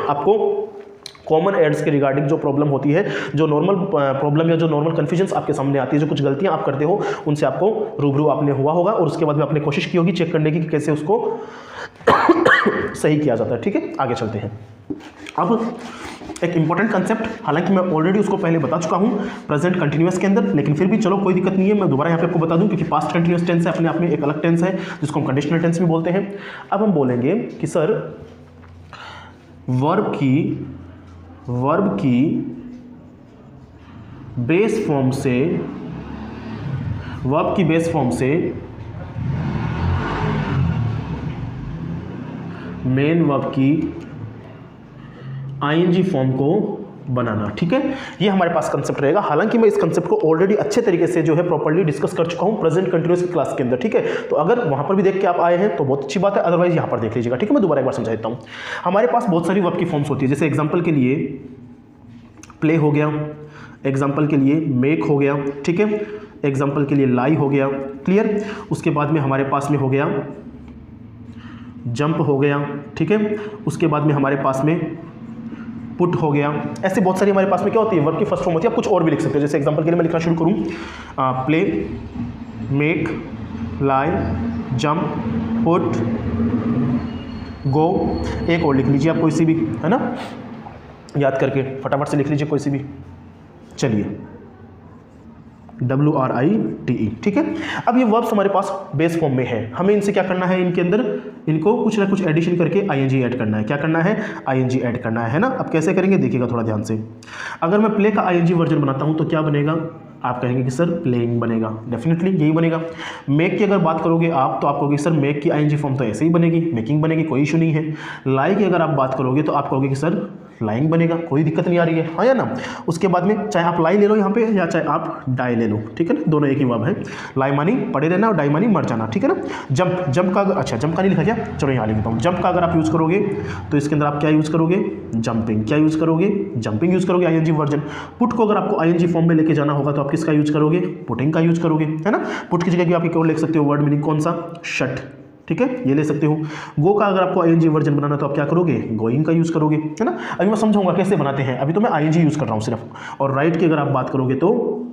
आपको कॉमन एड्स के रिगार्डिंग जो प्रॉब्लम होती है, जो नॉर्मल प्रॉब्लम या जो नॉर्मल कन्फ्यूजन्स आपके सामने आती है, जो कुछ गलतियां आप करते हो, उनसे आपको रूबरू आपने हुआ होगा और उसके बाद में आपने कोशिश की होगी चेक करने की कि कैसे उसको सही किया जाता है, ठीक है। आगे चलते हैं। अब एक इंपॉर्टेंट कंसेप्ट, हालांकि मैं ऑलरेडी उसको पहले बता चुका हूं प्रेजेंट कंटिन्यूअस के अंदर, लेकिन फिर भी चलो कोई दिक्कत नहीं है, मैं दोबारा यहाँ पे आपको बता दूं, क्योंकि पास्ट कंटिन्यूअस टेंस है, अपने आप में एक अलग टेंस है जिसको हम कंडीशनल टेंस भी बोलते हैं। अब हम बोलेंगे कि सर वर्ब की बेस फॉर्म से मेन वर्ब की आईएनजी फॉर्म को बनाना, ठीक है। ये हमारे पास कंसेप्ट रहेगा। हालांकि मैं इस कंसेप्ट को ऑलरेडी अच्छे तरीके से जो है प्रॉपर्ली डिस्कस कर चुका हूं प्रेजेंट कंटिन्यूअस की क्लास के अंदर, ठीक है। तो अगर वहां पर भी देख के आप आए हैं तो बहुत अच्छी बात है, अदरवाइज यहां पर देख लीजिएगा, ठीक है। मैं दोबारा एक बार समझा देता हूं। हमारे पास बहुत सारी वर्ब की फॉर्म्स होती है, जैसे एग्जाम्पल के लिए प्ले हो गया, एग्जाम्पल के लिए मेक हो गया, ठीक है, एग्जाम्पल के लिए लाई हो गया, क्लियर। उसके बाद में हमारे पास में हो गया जंप हो गया, ठीक है। उसके बाद में हमारे पास में पुट हो गया। ऐसे बहुत सारी हमारे पास में क्या होती है? वर्ब की फर्स्ट फॉर्म होती है। आप कुछ और भी लिख सकते हो, जैसे एग्जांपल के लिए मैं लिखना शुरू करूं, प्ले, मेक, लाई, जंप, पुट, गो। एक और लिख लीजिए आप कोई सी भी, है ना, याद करके फटाफट से लिख लीजिए कोई सी भी। चलिए, WRITE, ठीक है। अब ये वर्ब्स हमारे पास बेस फॉर्म में है, हमें इनसे क्या करना है? इनके अंदर इनको कुछ ना कुछ एडिशन करके आईएनजी ऐड करना है। क्या करना है? आईएनजी ऐड करना है ना। अब कैसे करेंगे देखिएगा थोड़ा ध्यान से। अगर मैं प्ले का आईएनजी वर्जन बनाता हूं तो क्या बनेगा? आप कहेंगे कि सर प्लेइंग बनेगा, डेफिनेटली यही बनेगा। मेक की अगर बात करोगे आप तो आप कहोगे सर मेक की आईएनजी फॉर्म तो ऐसे ही बनेगी, मेकिंग बनेगी, कोई इशू नहीं है। लाई की अगर आप बात करोगे तो आप कहोगे कि सर लाइंग बनेगा, कोई दिक्कत नहीं आ रही है, हाँ या ना। उसके बाद में चाहे आप लाई ले लो यहाँ पे या चाहे आप डाई ले लो, ठीक है ना, दोनों एक ही वर्ब है। लाई मानी पड़े रहना और डाई मानी मर जाना, ठीक है ना। जंप का अच्छा जंप का नहीं लिखा क्या? चलो यहाँ लिख देता हूँ। जंप का अगर आप यूज़ करोगे तो इसके अंदर आप क्या यूज़ करोगे? जंपिंग। क्या यूज़ करोगे? जंपिंग यूज़ करोगे, आईएनजी वर्जन। पुट को अगर आपको आईएनजी फॉर्म में लेके जाना होगा तो आप किसका यूज़ करोगे? पुटिंग का यूज़ करोगे, है ना। पुट की जगह की आप एक और लिख सकते हो वर्ड मीनिंग, कौन सा? शट, ठीक है, ये ले सकते हो। गो का अगर आपको आईएनजी वर्जन बनाना तो आप क्या करोगे? गोइंग का यूज़ करोगे, है ना। अभी मैं समझाऊंगा कैसे बनाते हैं, अभी तो मैं आईएनजी यूज़ कर रहा हूँ सिर्फ। और राइट की अगर आप बात करोगे तो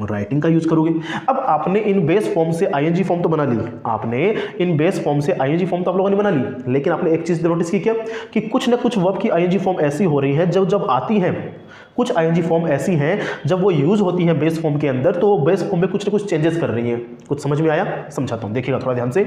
राइटिंग का यूज करोगे। अब आपने इन बेस फॉर्म से आईएनजी फॉर्म तो बना ली, आपने इन बेस फॉर्म से आईएनजी फॉर्म तो आप लोगों ने बना ली, लेकिन आपने एक चीज नोटिस की क्या कि कुछ ना कुछ वर्ब की आईएनजी फॉर्म ऐसी हो रही है जब आती है, कुछ आईएनजी फॉर्म ऐसी हैं जब वो यूज होती है बेस फॉर्म के अंदर तो वो बेस फॉर्म में कुछ ना कुछ चेंजेस कर रही है। कुछ समझ में आया? समझाता हूं, देखिएगा थोड़ा ध्यान से।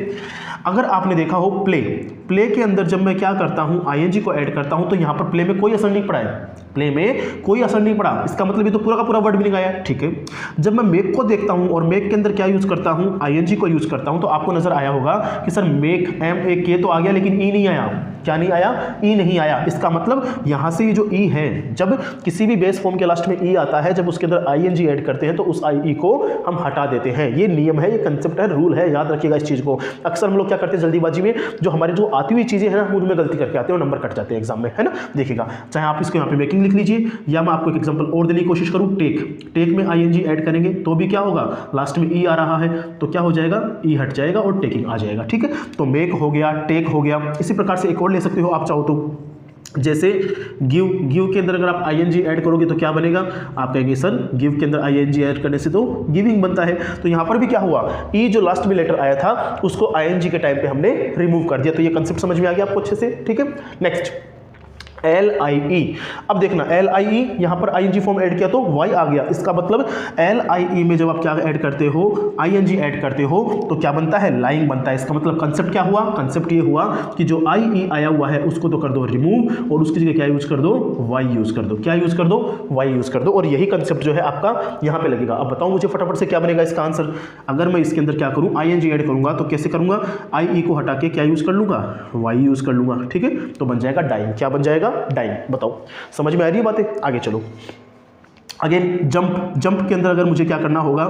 अगर आपने देखा हो प्ले के अंदर जब मैं क्या करता हूं, आईएनजी को ऐड करता हूं तो यहां पर प्ले में कोई असर नहीं पड़ा है, प्ले में कोई असर नहीं पड़ा, इसका मतलब ये तो पूरा का पूरा वर्ड मीनिंग आया, ठीक है। जब मैं मेक को देखता हूं और मेक के अंदर क्या यूज करता हूं, आईएनजी को यूज करता हूं, तो आपको नजर आया होगा कि सर मेक, MAK तो आ गया लेकिन ई नहीं आया, क्या नहीं आया, ई नहीं आया। इसका मतलब यहाँ से ये जो ई है, जब किसी भी बेस फॉर्म के लास्ट में ई आता है, जब उसके अंदर आईएनजी ऐड करते हैं तो उस आई को हम हटा देते हैं। ये नियम है, ये कंसेप्ट है, रूल है, याद रखिएगा इस चीज़ को। अक्सर हम लोग क्या करते हैं जल्दीबाजी में, जो हमारी जो आती हुई चीज़ें हैं ना, हम उनमें गलती करके आते हैं और नंबर कट जाते हैं एग्जाम में, है ना। देखिएगा, चाहे आप इसको यहाँ पे मेकिंग लिख लीजिए, या मैं आपको एक एग्जांपल और देने की कोशिश करूँ, टेक में आईएनजी ऐड करेंगे तो भी क्या होगा, लास्ट में ई आ रहा है तो क्या हो जाएगा, ई हट जाएगा और टेकिंग आ जाएगा। ठीक है, तो मेक हो गया, टेक हो गया। इसी प्रकार से एक और ले सकते हो आप चाहो तो, जैसे गिव के अंदर अगर आप आईएनजी ऐड करोगे तो क्या बनेगा, आप कहेंगे सर गिव के अंदर आईएनजी ऐड करने से तो गिविंग बनता है। तो यहाँ पर भी क्या हुआ, ई जो लास्ट में लेटर आया था उसको आईएनजी के टाइम पे हमने रिमूव कर दिया। तो ये कंसेप्ट समझ में आ गया आपको अच्छे से। ठीक है, नेक्स्ट LIE। अब देखना, LIE यहाँ पर आईएनजी फॉर्म ऐड किया तो Y आ गया। इसका मतलब LIE में जब आप क्या ऐड करते हो, आईएनजी ऐड करते हो तो क्या बनता है, लाइंग बनता है। इसका मतलब कंसेप्ट क्या हुआ, कंसेप्ट ये हुआ कि जो IE आया हुआ है उसको तो कर दो रिमूव और उसकी जगह क्या यूज कर दो, Y यूज कर दो। क्या यूज कर दो, Y यूज कर दो। और यही कंसेप्ट जो है आपका यहाँ पे लगेगा। अब बताओ मुझे फटाफट से क्या बनेगा इसका आंसर। अगर मैं इसके अंदर क्या करूँ, आईएनजी ऐड करूंगा तो कैसे करूंगा, IE को हटा के क्या यूज कर लूंगा, Y यूज कर लूंगा। ठीक है, तो बन जाएगा डाइंग। क्या बन जाएगा, डाइंग। बताओ समझ में आ रही है बातें, आगे चलो। अगेन जंप के अंदर अगर मुझे क्या करना होगा,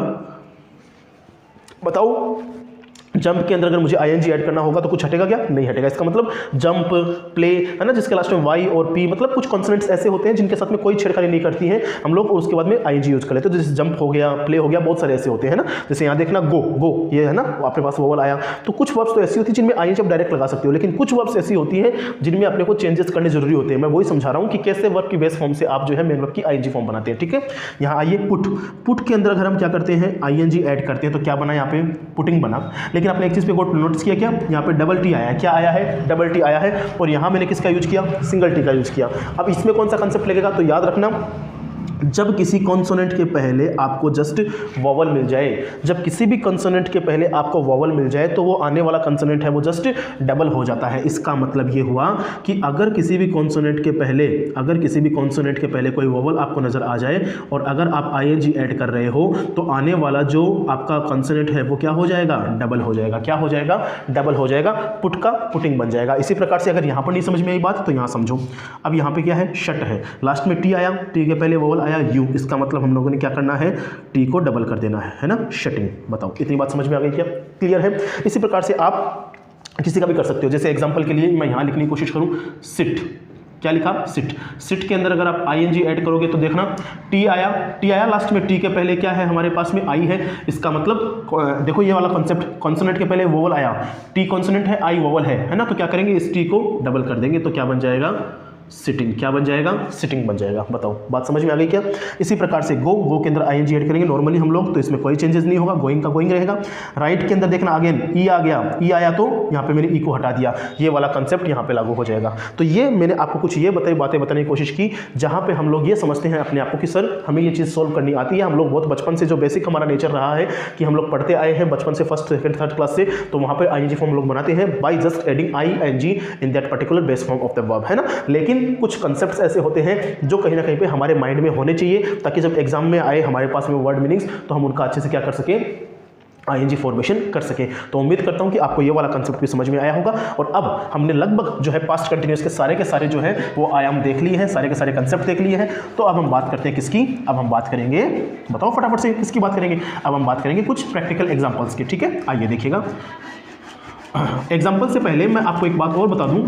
बताओ, जंप के अंदर अगर मुझे आईएनजी ऐड करना होगा तो कुछ हटेगा क्या, नहीं हटेगा। इसका मतलब जंप, प्ले, है ना, जिसके लास्ट में वाई और पी, मतलब कुछ कॉन्सोनेंट्स ऐसे होते हैं जिनके साथ में कोई छेड़खानी नहीं करती है हम लोग, और उसके बाद में आईएनजी यूज कर लेते हैं। तो जैसे जंप हो गया, प्ले हो गया, बहुत सारे ऐसे होते हैं ना। जैसे यहाँ देखना गो, ये है ना आपके पास वोवल आया। तो कुछ वर्ब्स तो ऐसी होती है जिनमें आईएनजी आप डायरेक्ट लगा सकते हो, लेकिन कुछ वर्ब्स ऐसी होती है जिनमें अपने को चेंजेस करने जरूरी होते हैं। मैं वही समझा रहा हूँ कि कैसे वर्ब की बेस फॉर्म से आप जो है मेन वर्ब की आईएनजी फॉर्म बनाते हैं। ठीक है, यहाँ आइए, पुट के अंदर अगर हम क्या करते हैं, आईएनजी ऐड करते हैं तो क्या बना, यहाँ पे पुटिंग बना। लेकिन आपने एक चीज पे नोटिस किया क्या, यहाँ पे डबल टी आया है। क्या आया है, डबल टी आया है। और यहाँ मैंने किसका यूज किया, सिंगल टी का यूज किया। अब इसमें कौन सा कंसेप्ट लगेगा, तो याद रखना, जब किसी कॉन्सोनेंट के पहले आपको जस्ट वॉवल मिल जाए, जब किसी भी कॉन्सोनेंट के पहले आपको वॉवल मिल जाए तो वो आने वाला कॉन्सोनेंट है वो जस्ट डबल हो जाता है। इसका मतलब ये हुआ कि अगर किसी भी कॉन्सोनेंट के पहले कोई वॉवल आपको नजर आ जाए और अगर आप आईएनजी ऐड कर रहे हो तो आने वाला जो आपका कॉन्सोनेंट है वो क्या हो जाएगा, डबल हो जाएगा। क्या हो जाएगा, डबल हो जाएगा। पुट का पुटिंग बन जाएगा। इसी प्रकार से अगर यहाँ पर नहीं समझ में आई बात तो यहाँ समझो। अब यहाँ पे क्या है, शट है, लास्ट में टी आया, टी के पहले वॉवल आया यू। इसका मतलब हम लोगों ने क्या करना है, टी को डबल कर देना है ना, शटिंग। बताओ इतनी बात समझ में आ गई क्या, क्लियर है। इसी प्रकार से आप किसी का भी कर सकते हो। जैसे एग्जांपल के लिए मैं यहाँ लिखने की कोशिश करूँ, सिट। क्या लिखा, सिट के अंदर अगर आप आईएनजी ऐड करोगे तो देखना टी आया, लास्ट में टी के पहले क्या है हमारे पास में, आई है। इसका मतलब देखो ये वाला कॉन्सेप्ट, कॉन्सोनेंट के पहले वोवल आया, टी कॉन्सोनेंट है, आई वोवल है ना। तो क्या करेंगे, इस टी को डबल कर देंगे तो क्या बन जाएगा, सिटिंग। क्या बन जाएगा, सिटिंग बन जाएगा। बताओ बात समझ में आ गई क्या। इसी प्रकार से गो के अंदर आईएनजी ऐड करेंगे नॉर्मली हम लोग, तो इसमें कोई चेंजेस नहीं होगा, गोइंग का गोइंग रहेगा। राइट के अंदर देखना, अगेन ई आ गया, ई आया तो यहाँ पे मैंने ई को हटा दिया, ये वाला कंसेप्ट यहाँ पे लागू हो जाएगा। तो ये मैंने आपको कुछ ये बातें बताने की कोशिश की जहाँ पे हम लोग ये समझते हैं अपने आप को कि सर हमें ये चीज़ सोल्व करनी आती है। हम लोग बहुत बचपन से जो बेसिक हमारा नेचर रहा है कि हम लोग पढ़ते आए हैं बचपन से, फर्स्ट सेकंड थर्ड क्लास से, तो वहाँ पर आईएनजी फॉर्म लोग बनाते हैं by just adding I N G in that particular base form of the verb, है ना। लेकिन कुछ कंसेप्ट ऐसे होते हैं जो कहीं ना कहीं पे हमारे माइंड में होने चाहिए ताकि जब एग्जाम में आए हमारे पास में वर्ड मीनिंग्स तो हम उनका अच्छे से क्या कर सके, आईएनजी फॉर्मेशन कर सके। तो उम्मीद करता हूं कि आपको ये वाला कंसेप्ट भी समझ में आया होगा। और अब हमने लगभग जो है पास्ट कंटिन्यूअस के सारे जो है वो आयाम देख लिए हैं, सारे के सारे कंसेप्ट देख लिए हैं। तो अब हम बात करते हैं किसकी, अब हम बात करेंगे, बताओ फटाफट से किसकी बात करेंगे। अब हम बात करेंगे कुछ प्रैक्टिकल एग्जाम्पल्स की। ठीक है, आइए देखिएगा। एग्जाम्पल से पहले मैं आपको एक बात और बता दूं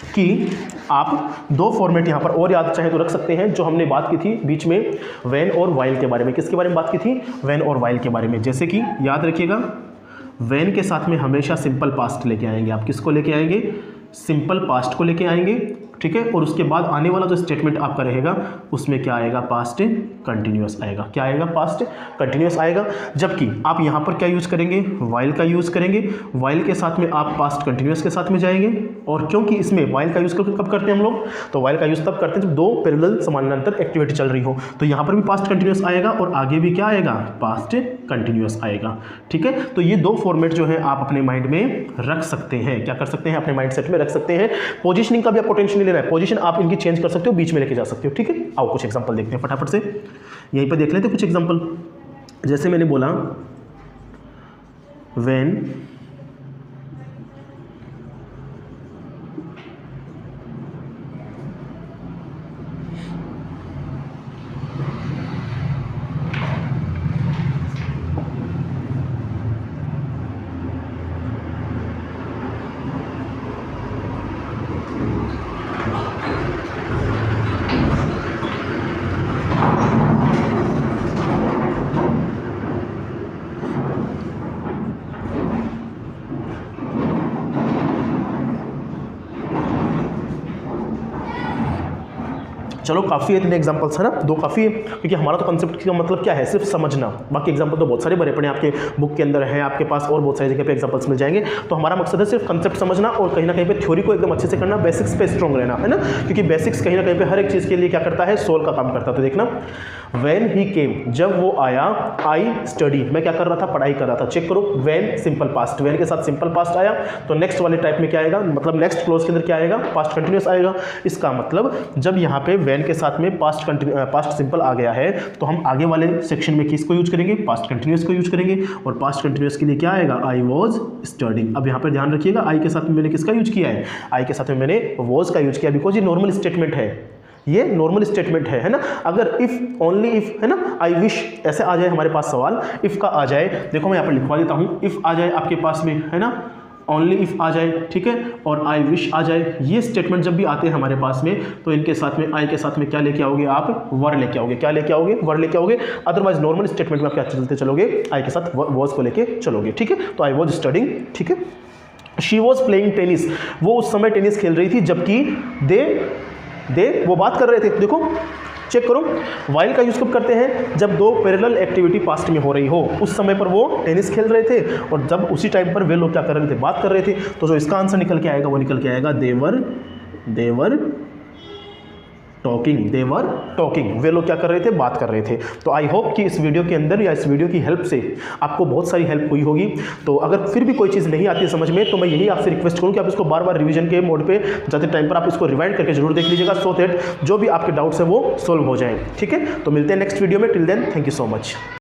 कि आप दो फॉर्मेट यहाँ पर और याद चाहे तो रख सकते हैं जो हमने बात की थी बीच में, व्हेन और व्हाइल के बारे में। किसके बारे में बात की थी, व्हेन और व्हाइल के बारे में। जैसे कि याद रखिएगा, व्हेन के साथ में हमेशा सिंपल पास्ट लेके आएंगे। आप किसको लेके आएंगे, सिंपल पास्ट को लेके आएंगे। ठीक है, और उसके बाद आने वाला जो स्टेटमेंट आपका रहेगा उसमें क्या आएगा, पास्ट कंटिन्यूअस आएगा। क्या आएगा, पास्ट कंटिन्यूअस आएगा। जबकि आप यहाँ पर क्या यूज़ करेंगे, वाइल का यूज़ करेंगे। वाइल के साथ में आप पास्ट कंटिन्यूअस के साथ में जाएंगे। और क्योंकि इसमें वाइल का यूज़ कब करते हैं हम लोग, तो वाइल का यूज़ तब करते हैं जब दो पैरेलल समानांतर एक्टिविटी चल रही हो। तो यहाँ पर भी पास्ट कंटिन्यूअस आएगा और आगे भी क्या आएगा, पास्ट कंटिन्यूअस आएगा। ठीक है, तो ये दो फॉर्मेट जो है आप अपने माइंड में रख सकते हैं। क्या कर सकते हैं, अपने माइंड सेट में रख सकते हैं। पोजिशनिंग का भी आपको टेंशन लेना है, पोजीशन आप इनकी चेंज कर सकते हो, बीच में लेके जा सकते हो। ठीक है, आओ कुछ एग्जांपल देखते हैं फटाफट से, यहीं पर देख लेते हैं कुछ एग्जांपल। जैसे मैंने बोला व्हेन चलो काफ़ी है, 3 एग्जाम्पल्स है ना, 2 काफ़ी है, क्योंकि हमारा तो कंसेप्ट का मतलब क्या है, सिर्फ समझना। बाकी एग्जाम्पल तो बहुत सारे भरे पड़े आपके बुक के अंदर है, आपके पास और बहुत सारी जगह पे एग्जाम्पल्स मिल जाएंगे। तो हमारा मकसद है सिर्फ कंसेप्ट समझना और कहीं ना कहीं पे थ्योरी को एकदम अच्छे से करना, बेसिक्स पे स्ट्रॉन्ग रहना, है ना, क्योंकि बेसिक्स कहीं ना कहीं पे हर एक चीज़ के लिए क्या करता है, सोल्व का काम करता है। तो देखना, व्हेन ही केम, जब वो आया, आई स्टडी, मैं क्या कर रहा था, पढ़ाई कर रहा था। चेक करो, व्हेन सिंपल पास्ट, व्हेन के साथ सिंपल पास्ट आया तो नेक्स्ट वाले टाइप में क्या आएगा, मतलब नेक्स्ट क्लोज के अंदर क्या आएगा, पास्ट कंटिन्यूअस आएगा। इसका मतलब जब यहाँ पे व्हेन के साथ में पास्ट सिंपल आ गया है तो हम आगे वाले सेक्शन में किसको यूज करेंगे, पास्ट कंटिन्यूअस को यूज करेंगे। और पास्ट कंटिन्यूअस के लिए क्या आएगा, आई वॉज स्टडिंग। अब यहाँ पर ध्यान रखिएगा, आई के साथ में मैंने किसका यूज किया है, आई के साथ में मैंने वॉज का यूज किया, बिकॉज ये नॉर्मल स्टेटमेंट है, ये नॉर्मल स्टेटमेंट है ना। अगर इफ, ओनली इफ, है ना, आई विश ऐसे आ जाए हमारे पास सवाल, इफ का आ जाए, देखो मैं यहाँ पर लिखवा देता हूँ, इफ आ जाए आपके पास में, है ना, ओनली इफ आ जाए, ठीक है, और आई विश आ जाए, ये स्टेटमेंट जब भी आते हैं हमारे पास में तो इनके साथ में, आई के साथ में क्या लेके आओगे आप, वर लेके आओगे। क्या लेके आओगे, वर लेके आओगे। अदरवाइज नॉर्मल स्टेटमेंट में आप क्या चलते चलोगे, आई के साथ वॉज को लेके चलोगे, ठीक है। तो आई वॉज स्टडिंग, ठीक है। शी वॉज प्लेइंग टेनिस, वो उस समय टेनिस खेल रही थी, जबकि दे वो बात कर रहे थे। देखो चेक करो, वाइल का यूज कब करते हैं, जब 2 पैरेलल एक्टिविटी पास्ट में हो रही हो, उस समय पर वो टेनिस खेल रहे थे और जब उसी टाइम पर वे लोग क्या कर रहे थे, बात कर रहे थे। तो जो इसका आंसर निकल के आएगा वो निकल के आएगा देवर टॉकिंग, वे लोग क्या कर रहे थे, बात कर रहे थे। तो आई होप कि इस वीडियो के अंदर या इस वीडियो की हेल्प से आपको बहुत सारी हेल्प हुई होगी। तो अगर फिर भी कोई चीज़ नहीं आती समझ में तो मैं यही आपसे रिक्वेस्ट करूँ कि आप इसको बार बार रिवीजन के मोड पे जाते टाइम पर आप इसको रिवाइंड करके जरूर देख लीजिएगा, सो दैट जो भी आपके डाउट्स है वो सॉल्व हो जाए, ठीक है। तो मिलते हैं नेक्स्ट वीडियो में, till then thank you so much.